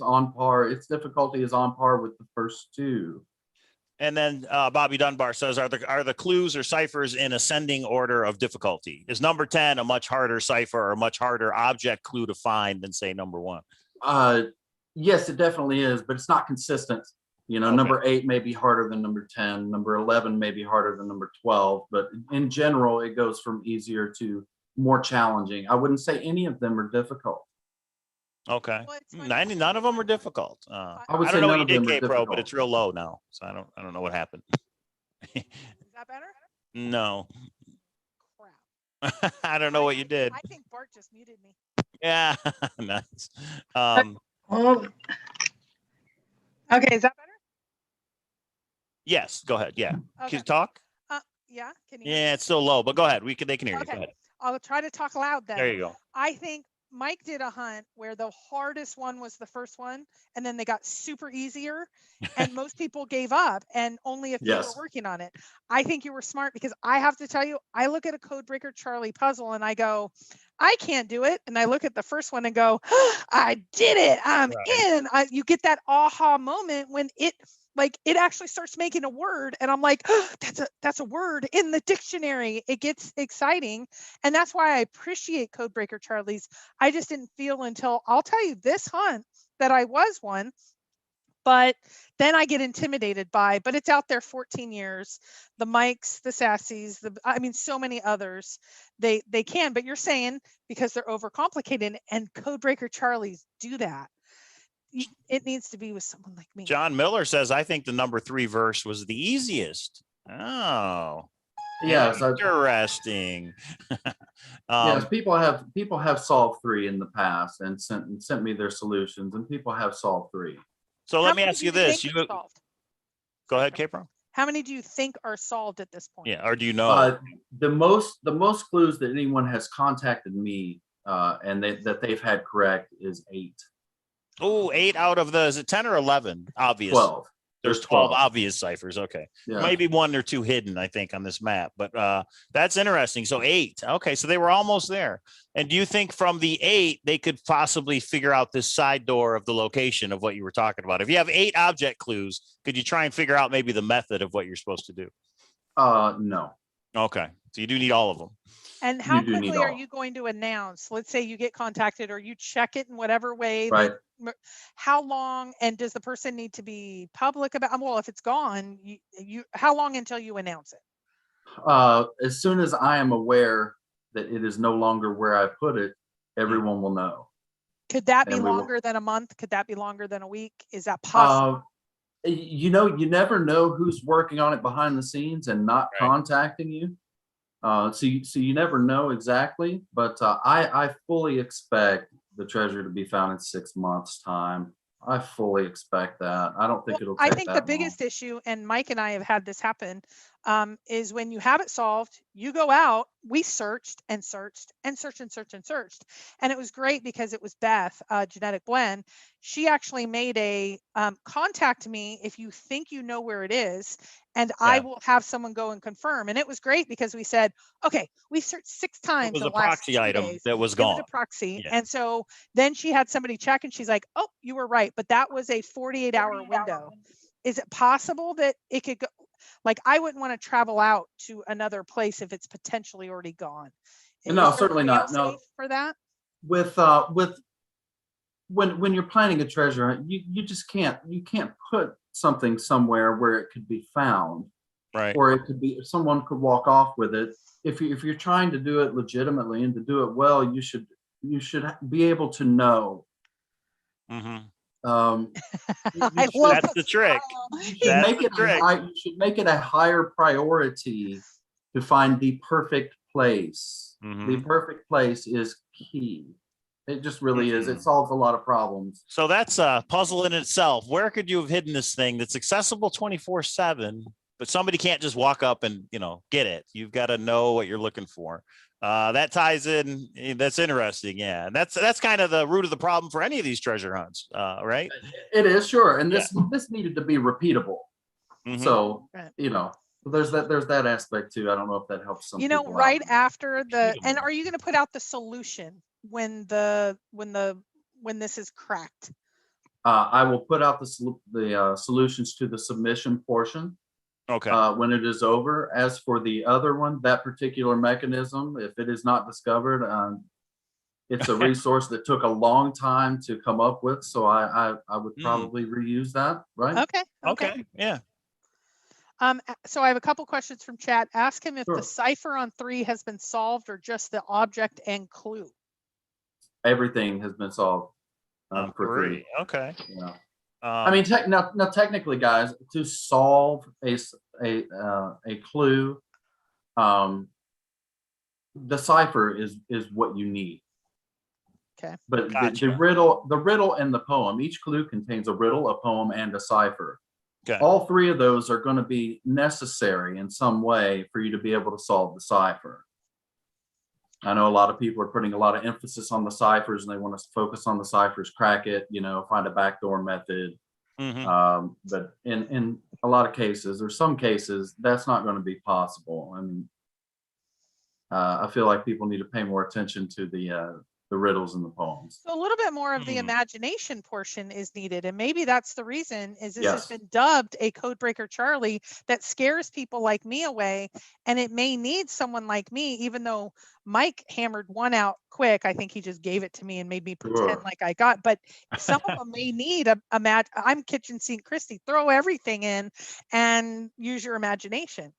Speaker 3: on par. Its difficulty is on par with the first 2.
Speaker 2: And then Bobby Dunbar says, are the clues or ciphers in ascending order of difficulty? Is number 10 a much harder cipher or a much harder object clue to find than say number 1?
Speaker 3: Yes, it definitely is, but it's not consistent. You know,
Speaker 2: Okay.
Speaker 3: number 8 may be harder than number 10. Number 11 may be harder than number 12, but in general, it goes from easier to more challenging. I wouldn't say any of them are difficult.
Speaker 2: Okay.
Speaker 4: Well, it's funny.
Speaker 2: None of them are difficult.
Speaker 3: I would
Speaker 2: I
Speaker 3: say
Speaker 2: don't know
Speaker 3: none
Speaker 2: what you
Speaker 3: of them
Speaker 2: did,
Speaker 3: are
Speaker 2: K-Pro, but
Speaker 3: difficult.
Speaker 2: it's real low now. So I don't know what happened.
Speaker 4: Is that better?
Speaker 2: No.
Speaker 4: Crap.
Speaker 2: I don't know what you did.
Speaker 4: I think Bart just muted me.
Speaker 2: Yeah. Nice.
Speaker 5: Oh, okay. Is that better?
Speaker 2: Yes, go ahead. Yeah.
Speaker 4: Okay.
Speaker 2: Can you talk?
Speaker 4: Yeah. Can you?
Speaker 2: Yeah, it's still low, but go ahead. They can hear you. Go
Speaker 4: Okay.
Speaker 2: ahead.
Speaker 4: I'll try to talk loud then.
Speaker 2: There you go.
Speaker 4: I think Mike did a hunt where the hardest one was the first one, and then they got super easier, and most people gave up, and only a few
Speaker 3: Yes.
Speaker 4: were working on it. I think you were smart, because I have to tell you, I look at a Codebreaker Charlie puzzle and I go, I can't do it. And I look at the first one and go, I did it. I'm in. You get that aha moment when it actually starts making a word, and I'm like, oh, that's a word in the dictionary. It gets exciting, and that's why I appreciate Codebreaker Charlie's. I just didn't feel until, I'll tell you, this hunt that I was one, but then I get intimidated by, but it's out there 14 years, the Mikes, the Sassies, so many others, they can, but you're saying because they're overcomplicated, and Codebreaker Charlies do that. It needs to be with someone like me.
Speaker 2: John Miller says, I think the number 3 verse was the easiest. Oh,
Speaker 3: Yes,
Speaker 2: interesting.
Speaker 3: yes, people have solved 3 in the past and sent me their solutions, and people have solved 3.
Speaker 2: So
Speaker 4: How
Speaker 2: let me
Speaker 4: many
Speaker 2: ask
Speaker 4: do
Speaker 2: you this.
Speaker 4: think are solved?
Speaker 2: Go ahead, K-Pro.
Speaker 4: How many do you think are solved at this point?
Speaker 2: Yeah, or do you know?
Speaker 3: The most clues that anyone has contacted me and that they've had correct is 8.
Speaker 2: Oh, 8 out of is it 10 or 11? Obvious.
Speaker 3: 12.
Speaker 2: There's 12 obvious ciphers. Okay.
Speaker 3: Yeah.
Speaker 2: Maybe 1 or 2 hidden, I think, on this map, but that's interesting. So 8. Okay. So they were almost there. And do you think from the 8, they could possibly figure out this side door of the location of what you were talking about? If you have 8 object clues, could you try and figure out maybe the method of what you're supposed to do?
Speaker 3: No.
Speaker 2: Okay. So you do need all of them.
Speaker 4: And how
Speaker 3: You do need
Speaker 4: quickly are
Speaker 3: all.
Speaker 4: you going to announce? Let's say you get contacted, or you check it in whatever way.
Speaker 3: Right.
Speaker 4: How long, and does the person need to be public about? Well, if it's gone, you how long until you announce it?
Speaker 3: As soon as I am aware that it is no longer where I put it, everyone will know.
Speaker 4: Could that be
Speaker 3: And we will-
Speaker 4: longer than a month? Could that be longer than a week? Is that possible?
Speaker 3: You never know who's working on it behind the scenes and not
Speaker 2: Right.
Speaker 3: contacting you. So you never know exactly, but I fully expect the treasure to be found in 6 months' time. I fully expect that. I don't think
Speaker 4: Well,
Speaker 3: it'll take
Speaker 4: I think the
Speaker 3: that
Speaker 4: biggest
Speaker 3: long.
Speaker 4: issue, and Mike and I have had this happen, is when you have it solved, you go out, we searched and searched and searched and searched and searched. And it was great because it was Beth, Genetic Blend. She actually made a contact me if you think you know where it is, and I
Speaker 2: Yeah.
Speaker 4: will have someone go and confirm. And it was great because we said, okay, we searched 6 times.
Speaker 2: It was
Speaker 4: in
Speaker 2: a
Speaker 4: the last
Speaker 2: proxy
Speaker 4: 2
Speaker 2: item
Speaker 4: days.
Speaker 2: that was
Speaker 4: It was
Speaker 2: gone.
Speaker 4: a proxy.
Speaker 2: Yeah.
Speaker 4: And so then she had somebody check, and she's like, oh, you were right. But that was a 48-hour window. Is it possible that it could go? Like, I wouldn't want to travel out to another place if it's potentially already gone.
Speaker 3: No,
Speaker 4: Is there a
Speaker 3: certainly not. No.
Speaker 4: fail-safe for that?
Speaker 3: With when you're planning a treasure hunt, you just can't put something somewhere where it could be found,
Speaker 2: Right.
Speaker 3: or it could be someone could walk off with it. If you're trying to do it legitimately and to do it well, you should be able to know.
Speaker 2: Mm-hmm.
Speaker 4: I
Speaker 3: You
Speaker 4: love
Speaker 2: That's the trick.
Speaker 3: should
Speaker 2: That's
Speaker 3: make
Speaker 2: the
Speaker 3: it
Speaker 2: trick.
Speaker 3: you should make it a higher priority to find the perfect place.
Speaker 2: Mhm.
Speaker 3: The perfect place is key. It just really is.
Speaker 2: Mhm.
Speaker 3: It solves a lot of problems.
Speaker 2: So that's a puzzle in itself. Where could you have hidden this thing that's accessible 24/7, but somebody can't just walk up and, get it? You've got to know what you're looking for. That ties in. That's interesting. Yeah. And that's kind of the root of the problem for any of these treasure hunts. Right.
Speaker 3: It is, sure. And this needed to be repeatable.
Speaker 2: Mhm.
Speaker 3: So,
Speaker 4: Right.
Speaker 3: there's that aspect too. I don't know if that helps some people
Speaker 4: right
Speaker 3: out.
Speaker 4: after the, and
Speaker 2: Repeatable.
Speaker 4: are you going to put out the solution when this is cracked?
Speaker 3: I will put out the solutions to the submission portion.
Speaker 2: Okay.
Speaker 3: when it is over. As for the other one, that particular mechanism, if it is not discovered, it's a resource that took a long time to come up with. So I would probably reuse that, right?
Speaker 4: Okay.
Speaker 2: Okay. Yeah.
Speaker 4: So I have a couple questions from chat. Ask him if
Speaker 3: Sure.
Speaker 4: the cipher on 3 has been solved or just the object and clue.
Speaker 3: Everything has been solved
Speaker 2: On
Speaker 3: for 3.
Speaker 2: Okay.
Speaker 3: Yeah. I mean, now technically, guys, to solve a clue, the cipher is what you need.
Speaker 4: Okay.
Speaker 3: But
Speaker 2: Gotcha.
Speaker 3: the riddle and the poem, each clue contains a riddle, a poem, and a cipher.
Speaker 2: Okay.
Speaker 3: All 3 of those are going to be necessary in some way for you to be able to solve the cipher. I know a lot of people are putting a lot of emphasis on the ciphers and they want to focus on the ciphers, crack it, find a backdoor method. But in a lot of cases, or some cases, that's not going to be possible. I mean, I feel like people need to pay more attention to the riddles and the poems.
Speaker 4: So a little bit more of the imagination portion is needed. And maybe that's the reason is this has been dubbed a Codebreaker Charlie that scares people like me away. And it may need someone like me, even though Mike hammered one out quick. I think he just gave it to me and made me pretend like I got, but some of them may need I'm Kitchen Sink Christie, throw everything in and use your imagination.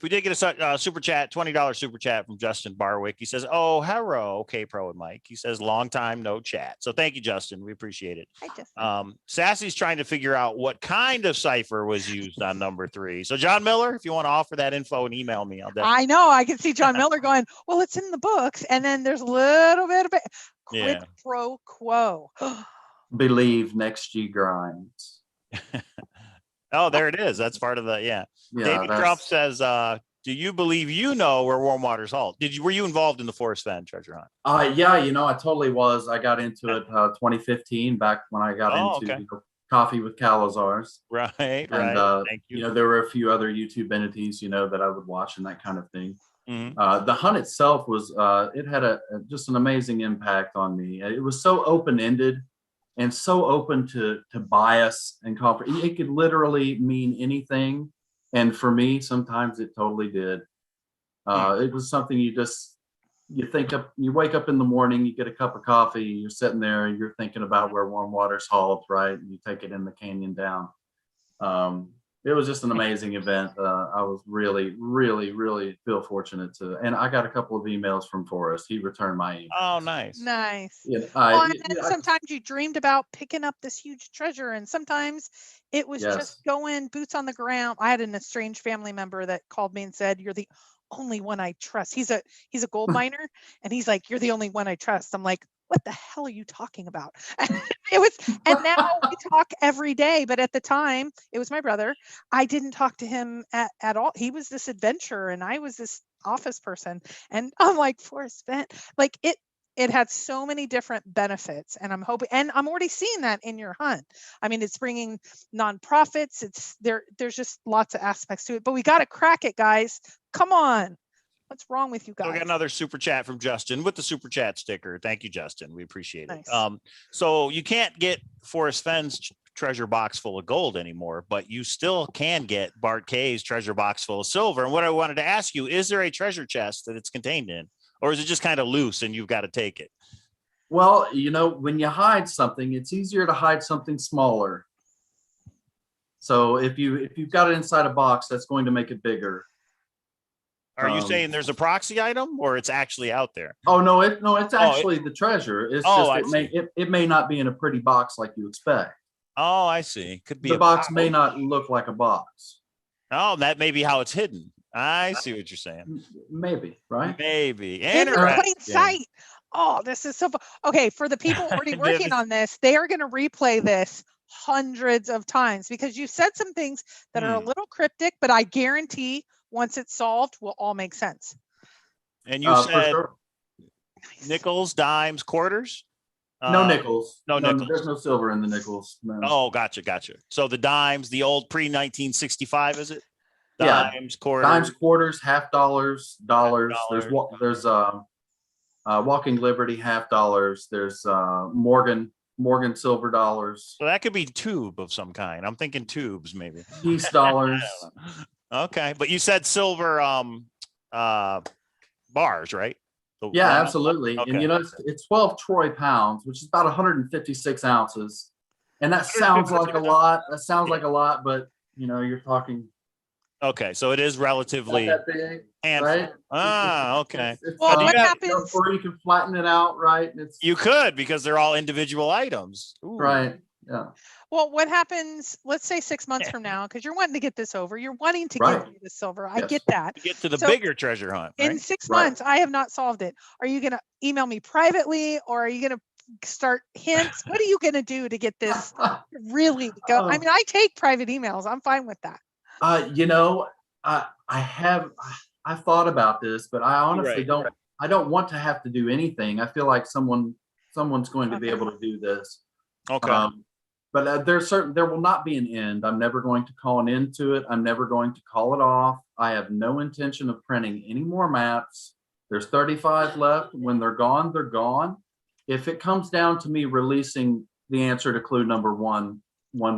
Speaker 2: We did get a super chat, $20 super chat from Justin Barwick. He says, "Oh, hello, okay, Pro and Mike." He says, "Long time no chat." So thank you, Justin. We appreciate it.
Speaker 4: Hi, Justin.
Speaker 2: Sassy's trying to figure out what kind of cipher was used on number 3. So John Miller, if you want to offer that info and email me, I'll definitely.
Speaker 4: I know. I can see John Miller going, "Well, it's in the books," and then there's a little bit of it. Quid pro quo.
Speaker 3: Believe next G grinds.
Speaker 2: Oh, there it is. That's part of the David Trump says, "Do you believe where warm waters halt?" Were you involved in the Forest Fen treasure hunt?
Speaker 3: Yeah, I totally was. I got into it 2015, back when I got into Coffee with Cowlazars.
Speaker 2: Right.
Speaker 3: And
Speaker 2: thank you.
Speaker 3: there were a few other YouTube entities, that I would watch and that kind of thing.
Speaker 2: Mm-hmm.
Speaker 3: The hunt itself was it had just an amazing impact on me. It was so open-ended and so open to bias and comfort. It could literally mean anything. And for me, sometimes it totally did. It was something you wake up in the morning, you get a cup of coffee, you're sitting there and you're thinking about where warm waters halt, right? And you take it in the canyon down. It was just an amazing event. I was really, really, really feel fortunate and I got a couple of emails from Forrest. He returned my email.
Speaker 2: Oh, nice.
Speaker 3: Yeah,
Speaker 4: and then sometimes you dreamed about picking up this huge treasure, and sometimes it was just going boots on the ground. I had an estranged family member that called me and said, "You're the only one I trust." He's a gold miner, and he's like, "You're the only one I trust." I'm like, "What the hell are you talking about?" And now we talk every day, but at the time it was my brother. I didn't talk to him at all. He was this adventurer and I was this office person. And I'm like, Forrest Fen, like it had so many different benefits, and I'm hoping, and I'm already seeing that in your hunt. I mean, it's bringing nonprofits. There's just lots of aspects to it, but we got to crack it, guys. Come on. What's wrong with you guys?
Speaker 2: We got another super chat from Justin with the super chat sticker. Thank you, Justin. We appreciate it.
Speaker 4: Nice.
Speaker 2: So you can't get Forrest Fen's treasure box full of gold anymore, but you still can get Bart K's treasure box full of silver. And what I wanted to ask you, is there a treasure chest that it's contained in, or is it just kind of loose and you've got to take it?
Speaker 3: Well, when you hide something, it's easier to hide something smaller. So if you've got it inside a box, that's going to make it bigger.
Speaker 2: Are you saying there's a proxy item, or it's actually out there?
Speaker 3: Oh no, it's actually the treasure. It's it may not be in a pretty box like you expect.
Speaker 2: Oh, I see. Could be
Speaker 3: the box may not look like a box.
Speaker 2: Oh, that may be how it's hidden. I see what you're saying.
Speaker 3: Maybe, right?
Speaker 2: Maybe.
Speaker 4: In plain sight. Oh, this is so okay. For the people already working on this, they are going to replay this hundreds of times because you said some things that are a little cryptic, but I guarantee once it's solved, will all make sense.
Speaker 2: And you said nickels, dimes, quarters?
Speaker 3: No nickels.
Speaker 2: No nickels.
Speaker 3: There's no silver in the nickels. No.
Speaker 2: Oh, gotcha. So the dimes, the old pre-1965, is it?
Speaker 3: Dimes, quarters, half dollars, dollars. There's Walking Liberty, $50. There's Morgan Morgan silver dollars,
Speaker 2: So that could be tube of some kind. I'm thinking tubes, maybe.
Speaker 3: Peace dollars.
Speaker 2: Okay, but you said silver bars, right? The
Speaker 3: Yeah,
Speaker 2: round-
Speaker 3: absolutely.
Speaker 2: Okay.
Speaker 3: And it's 12 troy pounds, which is about 156 ounces. And that sounds like a lot. That sounds like a lot, but you're talking
Speaker 2: Okay, so it is
Speaker 3: not
Speaker 2: relatively
Speaker 3: that big,
Speaker 2: handful.
Speaker 3: right?
Speaker 2: Ah, okay.
Speaker 4: Well,
Speaker 2: do
Speaker 4: what
Speaker 2: you have-
Speaker 4: happens?
Speaker 3: Or you can flatten it out, right? It's
Speaker 2: You could, because they're all individual items. Ooh.
Speaker 3: right. Yeah.
Speaker 4: Well, what happens, let's say 6 months from now, because you're wanting to get this over, you're wanting to
Speaker 3: Right.
Speaker 4: give me the silver. I
Speaker 3: Yes.
Speaker 4: get that.
Speaker 2: To get to the
Speaker 4: So,
Speaker 2: bigger treasure hunt,
Speaker 4: In
Speaker 2: right?
Speaker 4: 6
Speaker 3: Right.
Speaker 4: months, I have not solved it. Are you going to email me privately, or are you going to start hints? What are you going to do to get this really to go? I
Speaker 3: Oh.
Speaker 4: mean, I take private emails. I'm fine with that.
Speaker 3: I've thought about this, but I honestly
Speaker 2: Right.
Speaker 3: I don't want to have to do anything. I feel like someone's going to be
Speaker 4: Okay.
Speaker 3: able to do this.
Speaker 2: Okay.
Speaker 3: But there will not be an end. I'm never going to call an end to it. I'm never going to call it off. I have no intention of printing any more maps. There's 35 left. When they're gone, they're gone. If it comes down to me releasing the answer to clue number one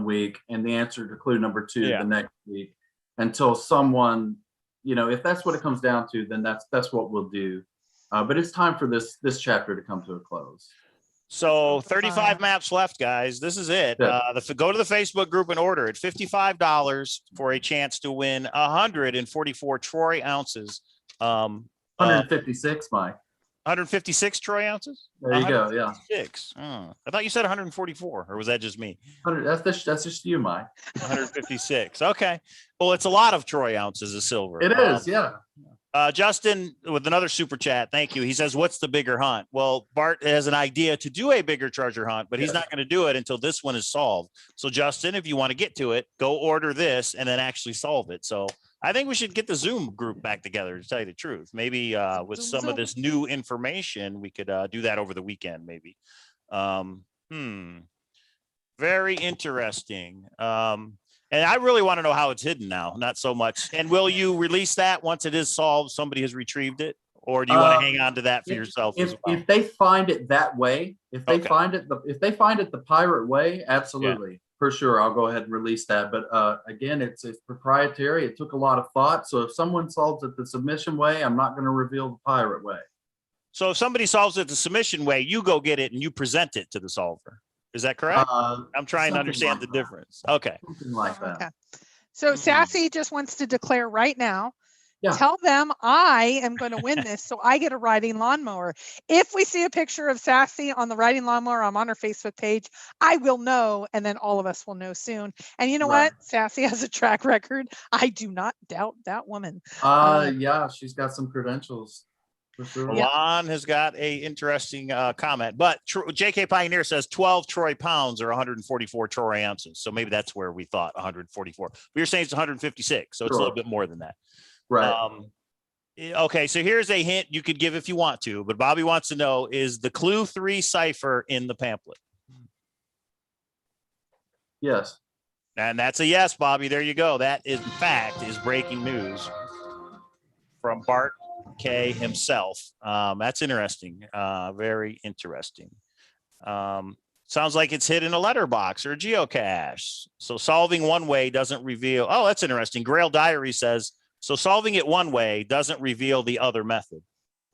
Speaker 3: week and the answer to clue number two
Speaker 2: Yeah.
Speaker 3: the next week, until someone, if that's what it comes down to, then that's what we'll do. But it's time for this chapter to come to a close.
Speaker 2: So
Speaker 4: Super
Speaker 2: 35
Speaker 4: fun.
Speaker 2: maps left, guys. This is it.
Speaker 3: Good.
Speaker 2: Go to the Facebook group and order it. $55 for a chance to win 144 troy ounces.
Speaker 3: 156, Mike.
Speaker 2: 156 troy ounces?
Speaker 3: There you go. Yeah.
Speaker 2: 156. Oh, I thought you said 144, or was that just me?
Speaker 3: 100, that's just you, Mike.
Speaker 2: 156. Okay. Well, it's a lot of troy ounces of silver.
Speaker 3: It is. Yeah.
Speaker 2: Justin with another super chat. Thank you. He says, what's the bigger hunt? Well, Bart has an idea to do a bigger treasure hunt, but he's
Speaker 3: Yes.
Speaker 2: not going to do it until this one is solved. So Justin, if you want to get to it, go order this and then actually solve it. So I think we should get the Zoom group back together, to tell you the truth. Maybe with
Speaker 4: Zoom,
Speaker 2: some of
Speaker 4: Zoom.
Speaker 2: this new information, we could do that over the weekend, maybe. Very interesting. And I really want to know how it's hidden now, not so much. And will you release that once it is solved, somebody has retrieved it? Or do you want to hang on to that for yourself as well?
Speaker 3: If they find it that way, if they
Speaker 2: Okay.
Speaker 3: find it the pirate way, absolutely, for sure, I'll go ahead and release that. But again, it's proprietary. It took a lot of thought. So if someone solves it the submission way, I'm not going to reveal the pirate way.
Speaker 2: So if somebody solves it the submission way, you go get it and you present it to the solver. Is that correct? I'm trying to
Speaker 3: something
Speaker 2: understand
Speaker 3: like
Speaker 2: the
Speaker 3: that.
Speaker 2: difference. Okay.
Speaker 3: Something like that.
Speaker 4: Okay. So
Speaker 2: Mhm.
Speaker 4: Sassy just wants to declare right now.
Speaker 3: Yeah.
Speaker 4: Tell them I am going to win this, so I get a riding lawnmower. If we see a picture of Sassy on the riding lawnmower, I'm on her Facebook page, I will know, and then all of us will know soon. And you know
Speaker 3: Right.
Speaker 4: what? Sassy has a track record. I do not doubt that woman.
Speaker 3: Yeah, she's got some credentials for sure.
Speaker 2: Alon has got a interesting comment, but JK Pioneer says 12 troy pounds or 144 troy ounces. So maybe that's where we thought 144. But you're saying it's 156, so it's a little
Speaker 3: Sure.
Speaker 2: bit more than that.
Speaker 3: Right.
Speaker 2: Okay, so here's a hint you could give if you want to, but Bobby wants to know, is the clue 3 cipher in the pamphlet?
Speaker 3: Yes.
Speaker 2: And that's a yes, Bobby. There you go. That is, in fact, is breaking news from Bart K himself. That's interesting. Very interesting. Sounds like it's hid in a letterbox or a geocache. So solving one way doesn't reveal. Oh, that's interesting. Grail Diary says, so solving it one way doesn't reveal the other method.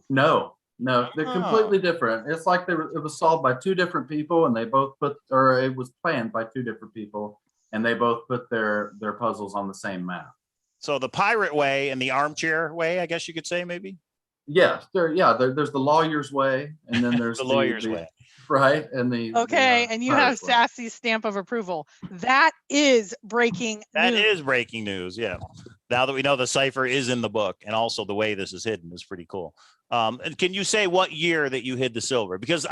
Speaker 3: No, they're completely different. It's like it was solved by two different people, and they both or it was planned by two different people, and they both put their puzzles on the same map.
Speaker 2: So the pirate way and the armchair way, I guess you could say, maybe.
Speaker 3: Yes, there's the lawyer's way, and then there's
Speaker 2: The lawyer's way.
Speaker 3: right? And the
Speaker 4: Okay, and you have
Speaker 3: pirate's way.
Speaker 4: Sassy's stamp of approval. That is breaking
Speaker 2: That
Speaker 4: news.
Speaker 2: is breaking news. Yeah. Now that we know the cipher is in the book, and also the way this is hidden is pretty cool. And can you say what year that you hid the silver? Because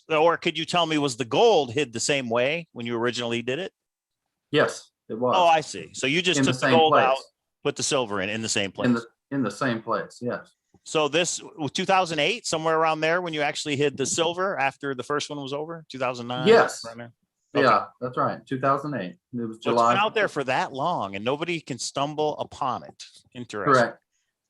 Speaker 2: or could you tell me, was the gold hid the same way when you originally did it?
Speaker 3: Yes, it was.
Speaker 2: Oh, I see. So you just
Speaker 3: in
Speaker 2: took
Speaker 3: the
Speaker 2: the
Speaker 3: same
Speaker 2: gold
Speaker 3: place.
Speaker 2: out, put the silver in the same place.
Speaker 3: In the same place. Yes.
Speaker 2: So this 2008, somewhere around there, when you actually hid the silver after the first one was over, 2009.
Speaker 3: Yes.
Speaker 2: Around there? Okay.
Speaker 3: Yeah, that's right. 2008. It was
Speaker 2: So it's
Speaker 3: July.
Speaker 2: been out there for that long, and nobody can stumble upon it. Interesting.
Speaker 3: Correct.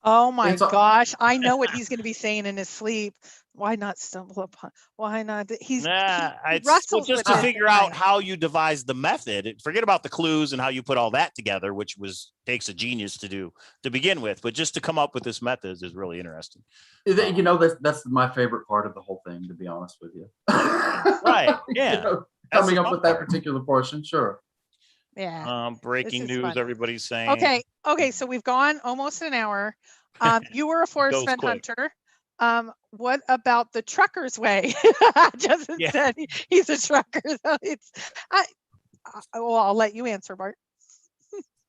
Speaker 4: Oh my
Speaker 3: It's a-
Speaker 4: gosh. I know what he's going to be saying in his sleep. Why not stumble upon? Why not? He
Speaker 2: It's well,
Speaker 4: wrestles
Speaker 2: just
Speaker 4: with
Speaker 2: to
Speaker 4: it
Speaker 2: figure
Speaker 4: at
Speaker 2: out
Speaker 4: night.
Speaker 2: how you devise the method. Forget about the clues and how you put all that together, which takes a genius to do to begin with. But just to come up with this method is really interesting.
Speaker 3: You know, that's my favorite part of the whole thing, to be honest with you.
Speaker 2: Right.
Speaker 3: You
Speaker 2: Yeah.
Speaker 3: know,
Speaker 2: That's
Speaker 3: coming
Speaker 2: the
Speaker 3: up
Speaker 2: fun
Speaker 3: with that
Speaker 2: part.
Speaker 3: particular portion, sure.
Speaker 4: Yeah.
Speaker 2: Breaking
Speaker 4: is
Speaker 2: news,
Speaker 4: fun.
Speaker 2: everybody's saying.
Speaker 4: Okay. Okay. So we've gone almost an hour. You were a forest
Speaker 2: Goes
Speaker 4: fen
Speaker 2: quick.
Speaker 4: hunter. What about the trucker's way? Justin
Speaker 2: Yeah.
Speaker 4: said he's a trucker. So well, I'll let you answer, Bart.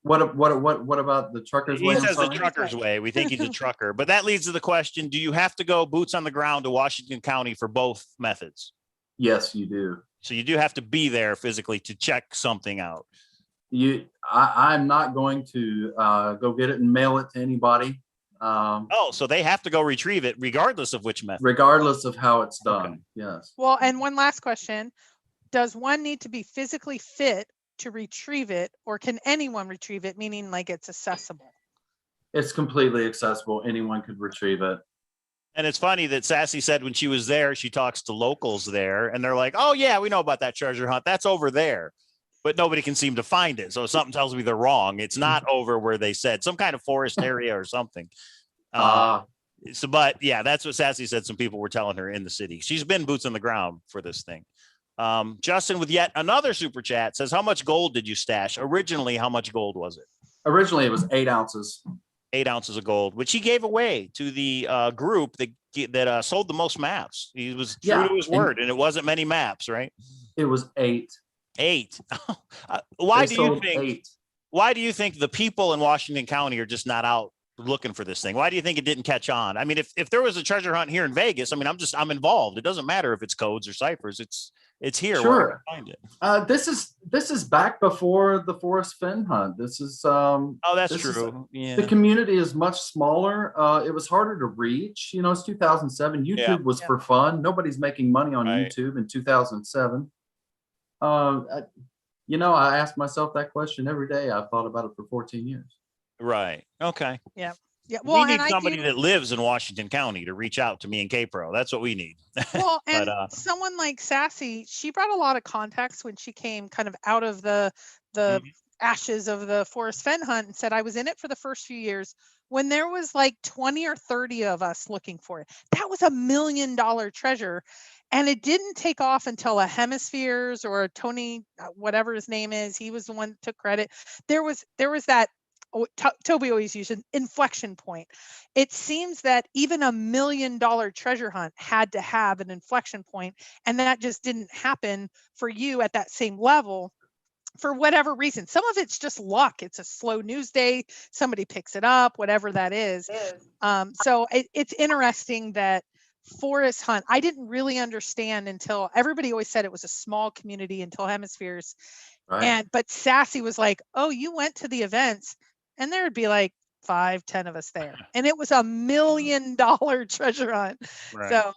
Speaker 3: What about the trucker's
Speaker 2: He
Speaker 3: way? I'm
Speaker 2: says the
Speaker 3: sorry?
Speaker 2: trucker's way. We think he's a trucker, but that leads to the question: do you have to go boots on the ground to Washington County for both methods?
Speaker 3: Yes, you do.
Speaker 2: So you do have to be there physically to check something out.
Speaker 3: I'm not going to go get it and mail it to anybody,
Speaker 2: So they have to go retrieve it regardless of which method.
Speaker 3: regardless of how it's done.
Speaker 2: Okay.
Speaker 3: Yes.
Speaker 4: Well, and one last question. Does one need to be physically fit to retrieve it, or can anyone retrieve it, meaning like it's accessible?
Speaker 3: It's completely accessible. Anyone could retrieve it.
Speaker 2: And it's funny that Sassy said when she was there, she talks to locals there and they're like, oh yeah, we know about that treasure hunt. That's over there. But nobody can seem to find it. So something tells me they're wrong. It's not over where they said, some kind of forest area or something. But yeah, that's what Sassy said. Some people were telling her in the city. She's been boots on the ground for this thing. Justin with yet another super chat says, how much gold did you stash? Originally, how much gold was it?
Speaker 3: Originally, it was 8 ounces.
Speaker 2: 8 ounces of gold, which he gave away to the group that sold the most maps. He was true to his word, and it wasn't many maps, right?
Speaker 3: It was 8.
Speaker 2: 8. Why
Speaker 3: They
Speaker 2: do you
Speaker 3: sold
Speaker 2: think?
Speaker 3: 8.
Speaker 2: Why do you think the people in Washington County are just not out looking for this thing? Why do you think it didn't catch on? I mean, if there was a treasure hunt here in Vegas, I mean, I'm involved. It doesn't matter if it's codes or ciphers. It's here.
Speaker 3: Sure.
Speaker 2: Where I can find it.
Speaker 3: This is back before the forest fen hunt. This is
Speaker 2: Oh, that's
Speaker 3: this is-
Speaker 2: true. Yeah.
Speaker 3: the community is much smaller. It was harder to reach. You know, it's 2007. YouTube was for fun. Nobody's making money on YouTube in 2007. You know, I ask myself that question every day. I've thought about it for 14 years.
Speaker 2: Right. Okay.
Speaker 4: Yeah. Yeah. Well,
Speaker 2: we need
Speaker 4: and
Speaker 2: somebody that lives in Washington County to reach out to me and K-Pro. That's what we need.
Speaker 4: Well, and
Speaker 2: But,
Speaker 4: someone like Sassy, she brought a lot of context when she came kind of out of the ashes of the forest fen hunt and said, I was in it for the first few years when there was like 20 or 30 of us looking for it. That was $1 million treasure. And it didn't take off until a Hemispheres or a Tony, whatever his name is. He was the one that took credit. There was that, Toby always used an inflection point. It seems that even $1 million treasure hunt had to have an inflection point, and that just didn't happen for you at that same level for whatever reason. Some of it's just luck. It's a slow news day. Somebody picks it up, whatever that is. So it's interesting that forest hunt, I didn't really understand until everybody always said it was a small community until Hemispheres.
Speaker 3: Right.
Speaker 4: But Sassy was like, oh, you went to the events, and there would be like 5-10 of us there, and it was $1 million treasure hunt.
Speaker 2: Right.
Speaker 4: So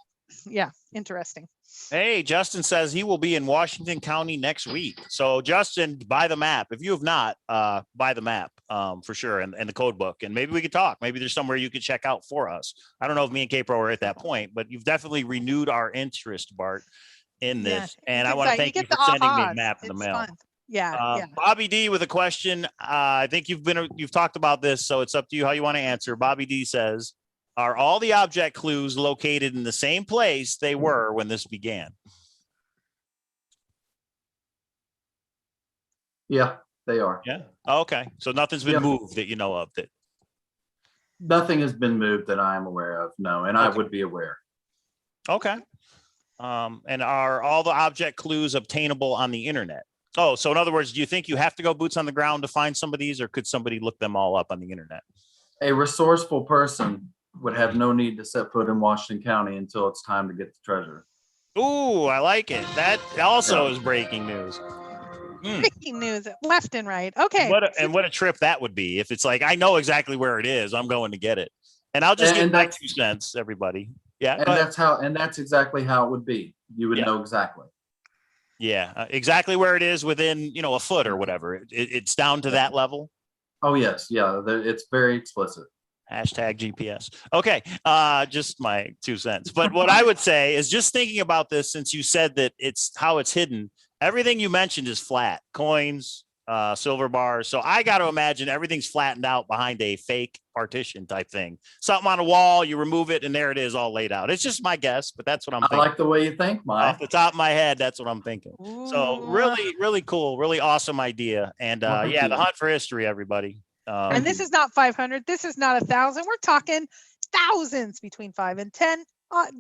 Speaker 4: yeah, interesting.
Speaker 2: Hey, Justin says he will be in Washington County next week. So Justin, buy the map. If you have not, buy the map for sure, and the code book, and maybe we could talk. Maybe there's somewhere you could check out for us. I don't know if me and K-Pro are at that point, but you've definitely renewed our interest, Bart, in this. And I want to thank you for sending me a map in the mail.
Speaker 4: Fun. Yeah.
Speaker 2: Bobby D with a question. I think you've talked about this, so it's up to you how you want to answer. Bobby D says, are all the object clues located in the same place they were when this began?
Speaker 3: Yeah, they are.
Speaker 2: Yeah. Okay. So nothing's been moved that you know of. That
Speaker 3: Nothing has been moved that I am aware of. No, and I would be aware.
Speaker 2: Okay. And are all the object clues obtainable on the internet? Oh, so in other words, do you think you have to go boots on the ground to find some of these, or could somebody look them all up on the internet?
Speaker 3: A resourceful person would have no need to set foot in Washington County until it's time to get the treasure.
Speaker 2: Ooh, I like it. That also is breaking news.
Speaker 4: Breaking news left and right. Okay.
Speaker 2: What a trip that would be if it's like, I know exactly where it is. I'm going to get it. And I'll just get my 2 cents, everybody. Yeah.
Speaker 3: And that's exactly how it would be. You would know exactly.
Speaker 2: Yeah, exactly where it is within, a foot or whatever. It's down to that level.
Speaker 3: Oh, yes. Yeah. It's very explicit.
Speaker 2: Hashtag GPS. Okay. Just my 2 cents. But what I would say is just thinking about this, since you said that it's how it's hidden, everything you mentioned is flat coins, silver bars. So I got to imagine everything's flattened out behind a fake partition type thing. Something on a wall, you remove it, and there it is all laid out. It's just my guess, but that's what I'm
Speaker 3: I
Speaker 2: thinking.
Speaker 3: like the way you think,
Speaker 2: Off
Speaker 3: Mike.
Speaker 2: the top of my head, that's what I'm thinking. So
Speaker 4: Ooh.
Speaker 2: really, really cool, really awesome idea. And
Speaker 3: Well, thank
Speaker 2: yeah,
Speaker 3: you.
Speaker 2: the hunt for history, everybody.
Speaker 4: And this is not 500. This is not 1,000. We're talking thousands, between 5 and 10,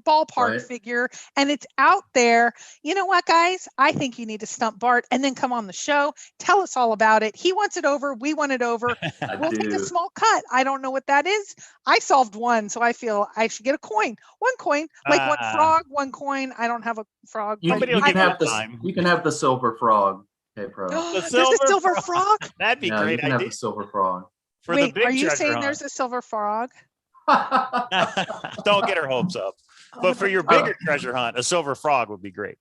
Speaker 4: ballpark
Speaker 3: Right.
Speaker 4: figure. And it's out there. You know what, guys? I think you need to stump Bart and then come on the show. Tell us all about it. He wants it over. We want it over.
Speaker 3: I
Speaker 4: We'll take a
Speaker 3: do.
Speaker 4: small cut. I don't know what that is. I solved one, so I feel I should get a coin. One coin, like one frog, one coin. I don't have a frog.
Speaker 3: You,
Speaker 4: but
Speaker 3: you
Speaker 2: Somebody
Speaker 3: can
Speaker 2: will
Speaker 3: have
Speaker 2: give
Speaker 3: the
Speaker 2: you time.
Speaker 3: you can have the silver frog. Okay, pro.
Speaker 4: There's a
Speaker 2: silver
Speaker 4: silver
Speaker 2: frog.
Speaker 4: frog.
Speaker 2: That'd be
Speaker 3: Yeah, you
Speaker 2: great
Speaker 3: can have
Speaker 2: idea
Speaker 3: the silver frog.
Speaker 2: for the
Speaker 4: Wait,
Speaker 2: big
Speaker 4: are you
Speaker 2: treasure
Speaker 4: saying
Speaker 2: hunt.
Speaker 4: there's a silver frog?
Speaker 2: Don't get her hopes up. But for your bigger treasure hunt, a silver frog would be great.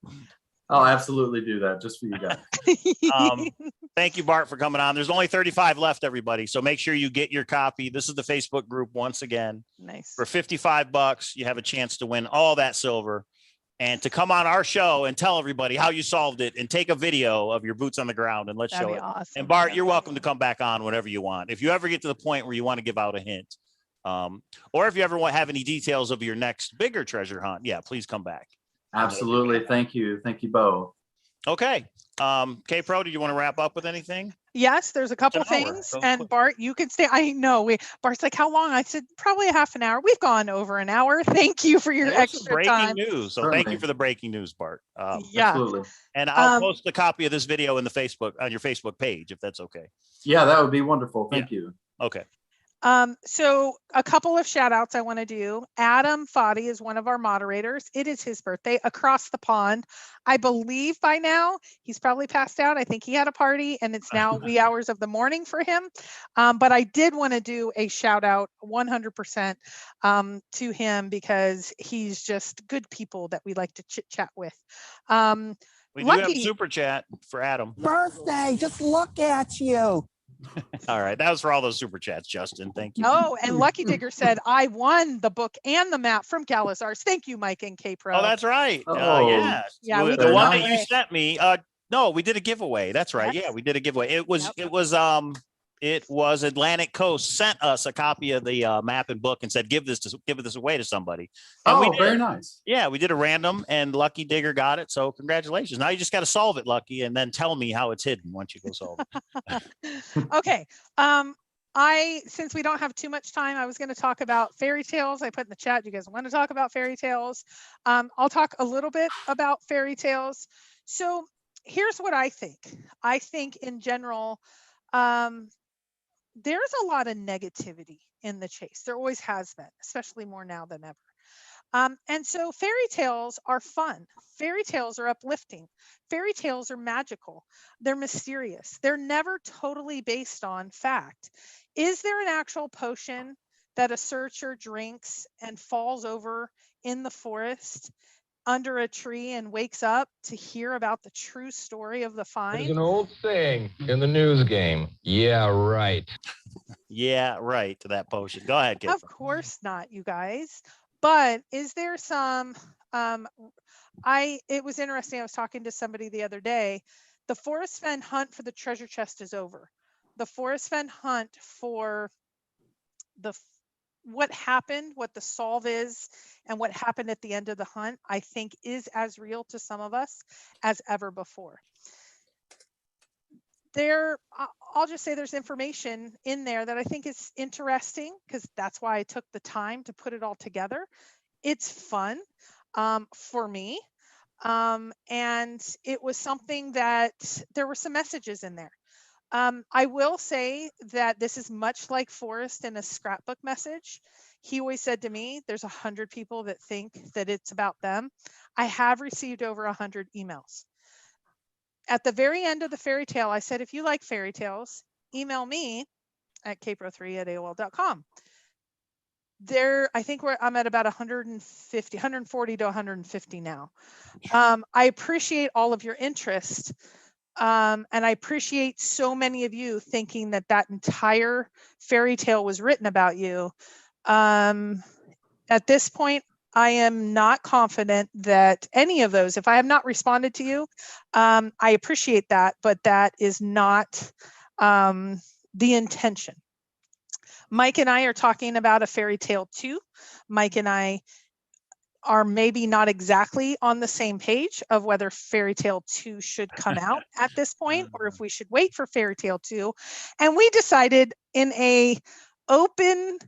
Speaker 3: I'll absolutely do that just for you guys.
Speaker 2: Thank you, Bart, for coming on. There's only 35 left, everybody. So make sure you get your copy. This is the Facebook group once again.
Speaker 4: Nice.
Speaker 2: For $55, you have a chance to win all that silver and to come on our show and tell everybody how you solved it and take a video of your boots on the ground and let's
Speaker 4: That'd
Speaker 2: show
Speaker 4: be
Speaker 2: it.
Speaker 4: awesome.
Speaker 2: And Bart,
Speaker 4: Yeah.
Speaker 2: you're welcome to come back on whenever you want. If you ever get to the point where you want to give out a hint, or if you ever have any details of your next bigger treasure hunt, yeah, please come back.
Speaker 3: Absolutely. Thank you. Thank you both.
Speaker 2: Okay. K-Pro, do you want to wrap up with anything?
Speaker 4: Yes, there's a couple
Speaker 2: It's an hour.
Speaker 4: things.
Speaker 2: Go
Speaker 4: And
Speaker 2: quick.
Speaker 4: Bart, you can stay. I know Bart's like, how long? I said, probably a half an hour. We've gone over an hour. Thank you for your
Speaker 2: There's some
Speaker 4: extra
Speaker 2: breaking
Speaker 4: time.
Speaker 2: news. So thank you
Speaker 3: Certainly.
Speaker 2: for the breaking news, Bart.
Speaker 4: Yeah.
Speaker 3: Absolutely.
Speaker 2: And I'll
Speaker 4: Um,
Speaker 2: post a copy of this video in the Facebook on your Facebook page, if that's okay.
Speaker 3: Yeah, that would be wonderful. Thank you.
Speaker 2: Okay.
Speaker 4: So a couple of shout outs I want to do. Adam Foddy is one of our moderators. It is his birthday across the pond. I believe by now he's probably passed out. I think he had a party and it's now wee hours of the morning for him. But I did want to do a shout out 100% to him because he's just good people that we like to chit chat with.
Speaker 2: We do have
Speaker 4: Lucky-
Speaker 2: super chat for Adam.
Speaker 6: Birthday, just look at you.
Speaker 2: All right. That was for all those super chats, Justin. Thank you.
Speaker 4: Oh, and Lucky Digger said, I won the book and the map from Cowlazars. Thank you, Mike and K-Pro.
Speaker 2: Oh, that's right.
Speaker 3: Oh,
Speaker 2: yeah.
Speaker 4: yeah, we
Speaker 2: The
Speaker 3: did
Speaker 2: one
Speaker 3: a
Speaker 2: that you
Speaker 4: giveaway.
Speaker 2: sent me. No, we did a giveaway. That's right.
Speaker 4: Yes.
Speaker 2: Yeah, we did a giveaway.
Speaker 4: Yep.
Speaker 2: It was Atlantic Coast sent us a copy of the map and book and said, give this away to somebody. And we
Speaker 3: Oh,
Speaker 2: did.
Speaker 3: very nice.
Speaker 2: Yeah, we did a random and Lucky Digger got it. So congratulations. Now you just got to solve it, Lucky, and then tell me how it's hidden once you go solve it.
Speaker 4: Okay. Since we don't have too much time, I was going to talk about fairy tales. I put in the chat, you guys want to talk about fairy tales? I'll talk a little bit about fairy tales. So here's what I think. I think in general, there's a lot of negativity in the chase. There always has been, especially more now than ever. And so fairy tales are fun. Fairy tales are uplifting. Fairy tales are magical. They're mysterious. They're never totally based on fact. Is there an actual potion that a searcher drinks and falls over in the forest under a tree and wakes up to hear about the true story of the
Speaker 7: There's
Speaker 4: find?
Speaker 7: an old saying in the news game. Yeah, right.
Speaker 2: Yeah, right. To that potion. Go ahead, Kate.
Speaker 4: Of course not, you guys. But is there some, it was interesting. I was talking to somebody the other day. The Forest Fen hunt for the treasure chest is over. The Forest Fen hunt for what happened, what the solve is, and what happened at the end of the hunt, I think is as real to some of us as ever before. I'll just say there's information in there that I think is interesting because that's why I took the time to put it all together. It's fun for me. And it was something that there were some messages in there. I will say that this is much like Forrest in a scrapbook message. He always said to me, there's 100 people that think that it's about them. I have received over 100 emails. At the very end of the fairy tale, I said, if you like fairy tales, email me at kpro3@aol.com. I think I'm at about 140 to 150 now. I appreciate all of your interest, And I appreciate so many of you thinking that that entire fairy tale was written about you. At this point, I am not confident that any of those, if I have not responded to you, I appreciate that, but that is not the intention. Mike and I are talking about a fairy tale too. Mike and I are maybe not exactly on the same page of whether Fairy Tale 2 should come out at this point, or if we should wait for Fairy Tale 2. And we decided in a open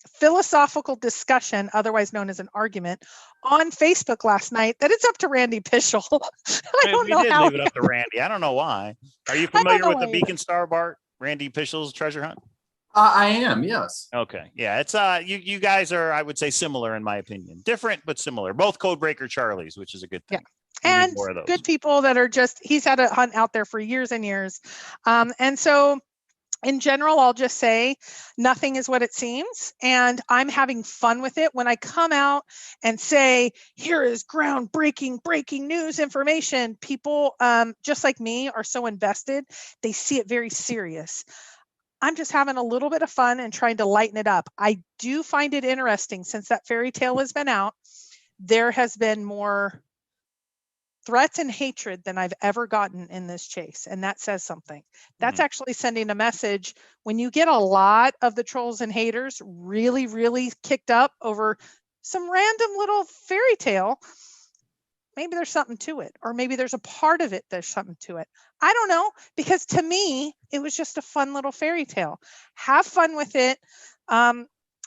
Speaker 4: philosophical discussion, otherwise known as an argument, on Facebook last night that it's up to Randy Pischel. I don't
Speaker 2: We
Speaker 4: know
Speaker 2: did
Speaker 4: how.
Speaker 2: leave it up to Randy. I don't know why. Are you
Speaker 4: I don't
Speaker 2: familiar
Speaker 4: know
Speaker 2: with the
Speaker 4: why.
Speaker 2: Beacon Star, Bart? Randy Pischel's treasure hunt?
Speaker 3: I am, yes.
Speaker 2: Okay. Yeah, it's you guys are, I would say, similar in my opinion. Different but similar. Both Codebreaker Charlies, which is a good thing. We need
Speaker 4: And
Speaker 2: more of those.
Speaker 4: good people that are just, he's had a hunt out there for years and years. And so in general, I'll just say nothing is what it seems. And I'm having fun with it. When I come out and say, here is groundbreaking, breaking news information, people just like me are so invested. They see it very serious. I'm just having a little bit of fun and trying to lighten it up. I do find it interesting since that fairy tale has been out, there has been more threats and hatred than I've ever gotten in this chase. And that says something. That's actually sending a message. When you get a lot of the trolls and haters really, really kicked up over some random little fairy tale, maybe there's something to it, or maybe there's a part of it there's something to it. I don't know, because to me, it was just a fun little fairy tale. Have fun with it.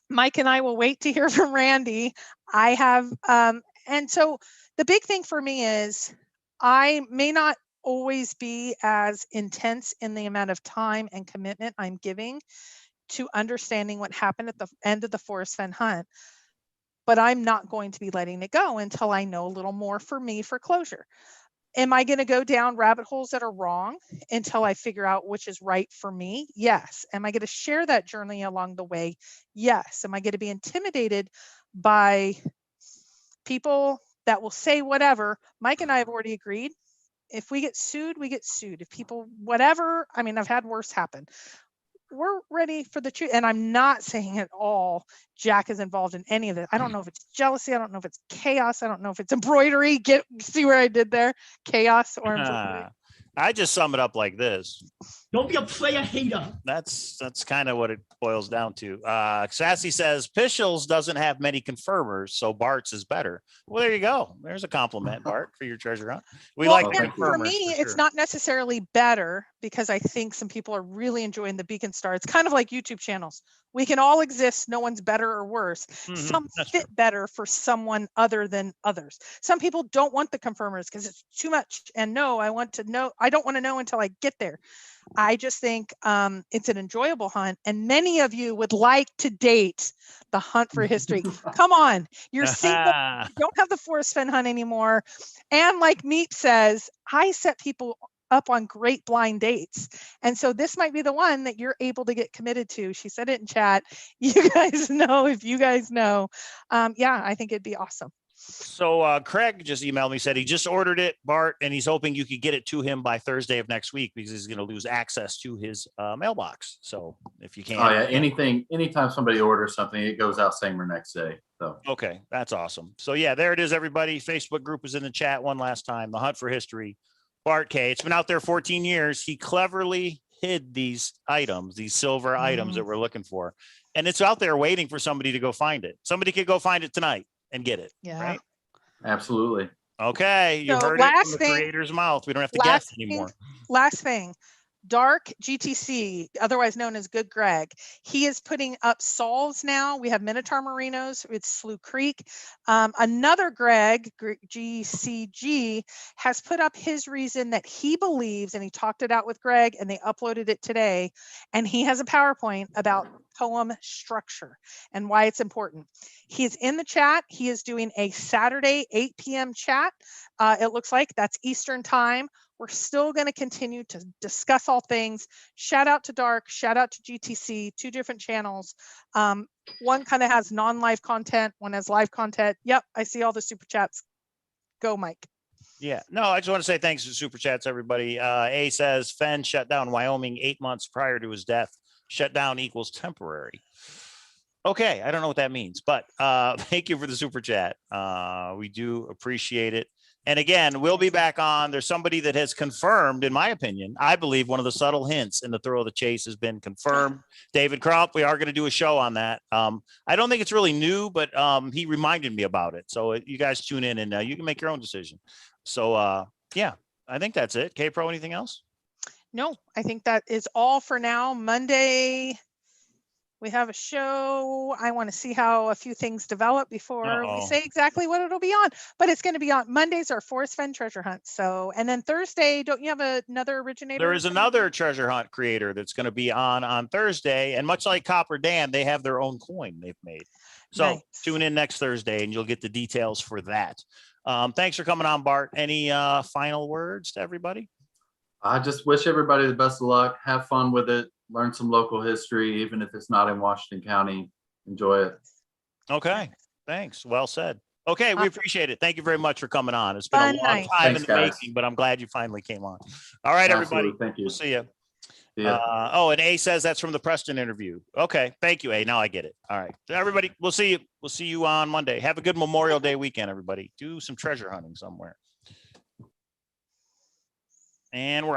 Speaker 4: Mike and I will wait to hear from Randy. I have, and so the big thing for me is I may not always be as intense in the amount of time and commitment I'm giving to understanding what happened at the end of the Forest Fen hunt, but I'm not going to be letting it go until I know a little more for me for closure. Am I going to go down rabbit holes that are wrong until I figure out which is right for me? Yes. Am I going to share that journey along the way? Yes. Am I going to be intimidated by people that will say whatever? Mike and I have already agreed. If we get sued, we get sued. If people, whatever, I mean, I've had worse happen. We're ready for the truth. And I'm not saying at all Jack is involved in any of it. I don't know if it's jealousy. I don't know if it's chaos. I don't know if it's embroidery. See where I did there? Chaos or embroidery.
Speaker 2: I just sum it up like this.
Speaker 1: Don't be a player hater.
Speaker 2: That's kind of what it boils down to. Sassy says Pischel's doesn't have many confirmers, so Bart's is better. Well, there you go. There's a compliment, Bart, for your treasure hunt. We
Speaker 4: Well,
Speaker 2: like
Speaker 3: and
Speaker 2: confirmers.
Speaker 4: for me, it's not necessarily better, because I think some people are really enjoying the Beacon Star. It's kind of like YouTube channels. We can all exist. No one's better or worse. Some
Speaker 2: that's
Speaker 4: fit
Speaker 2: true.
Speaker 4: better for someone other than others. Some people don't want the confirmers because it's too much. And no, I want to know. I don't want to know until I get there. I just think it's an enjoyable hunt, and many of you would like to date the hunt for history. Come on, you're single, you don't have the Forest Fen hunt anymore. And like Meep says, I set people up on great blind dates. And so this might be the one that you're able to get committed to. She said it in chat. You guys know, if you guys know, yeah, I think it'd be awesome.
Speaker 2: So Craig just emailed me, said he just ordered it, Bart, and he's hoping you could get it to him by Thursday of next week because he's going to lose access to his mailbox. So if you can.
Speaker 3: Oh yeah, anytime somebody orders something, it goes out same or next day. So
Speaker 2: okay, that's awesome. So yeah, there it is, everybody. Facebook group is in the chat one last time. The Hunt for History, Bart K. It's been out there 14 years. He cleverly hid these items, these silver items that we're looking for, and it's out there waiting for somebody to go find it. Somebody could go find it tonight and get it.
Speaker 4: Yeah.
Speaker 2: Right.
Speaker 3: absolutely.
Speaker 2: Okay, you
Speaker 4: So
Speaker 2: heard it from the creator's mouth. We don't have to guess anymore.
Speaker 4: Last thing, Dark GTC, otherwise known as Good Greg, he is putting up solves now. We have Minotaur Merinos. It's Slough Creek. Another Greg, GCG, has put up his reason that he believes, and he talked it out with Greg, and they uploaded it today, and he has a PowerPoint about poem structure and why it's important. He is in the chat. He is doing a Saturday 8 p.m. chat. It looks like that's Eastern time. We're still going to continue to discuss all things. Shout out to Dark, shout out to GTC, two different channels. One kind of has non-live content, one has live content. Yep, I see all the super chats. Go, Mike.
Speaker 2: Yeah, no, I just want to say thanks to super chats, everybody. A says Fenn shut down Wyoming 8 months prior to his death. Shut down equals temporary. Okay, I don't know what that means, but thank you for the super chat. We do appreciate it. And again, we'll be back on. There's somebody that has confirmed, in my opinion, I believe one of the subtle hints in the Thrill of the Chase has been confirmed. David Crump, we are going to do a show on that. I don't think it's really new, but he reminded me about it. So you guys tune in and you can make your own decision. So yeah, I think that's it. K-Pro, anything else?
Speaker 4: No, I think that is all for now. Monday, we have a show. I want to see how a few things develop before we say exactly what it'll be on, but it's going to be on Mondays or Forest Fen treasure hunt. So, and then Thursday, don't you have another originator?
Speaker 2: There is another treasure hunt creator that's going to be on Thursday. And much like Copper Dan, they have their own coin they've made. So
Speaker 4: Nice.
Speaker 2: Tune in next Thursday and you'll get the details for that. Thanks for coming on, Bart. Any final words to everybody?
Speaker 3: I just wish everybody the best of luck. Have fun with it. Learn some local history, even if it's not in Washington County. Enjoy it.
Speaker 2: Okay, thanks. Well said. Okay, we
Speaker 4: Awesome.
Speaker 2: appreciate it. Thank you very much for coming on. It's been a
Speaker 4: Fun
Speaker 2: long
Speaker 4: night.
Speaker 2: time
Speaker 3: Thanks,
Speaker 2: in the
Speaker 3: guys.
Speaker 2: making, but I'm glad you finally came on. All right, everybody.
Speaker 3: Absolutely. Thank you.
Speaker 2: We'll see you.
Speaker 3: See ya.
Speaker 2: Oh, and A says that's from the Preston interview. Okay, thank you, A. Now I get it. All right, everybody. We'll see you. We'll see you on Monday. Have a good Memorial Day weekend, everybody. Do some treasure hunting somewhere. And we're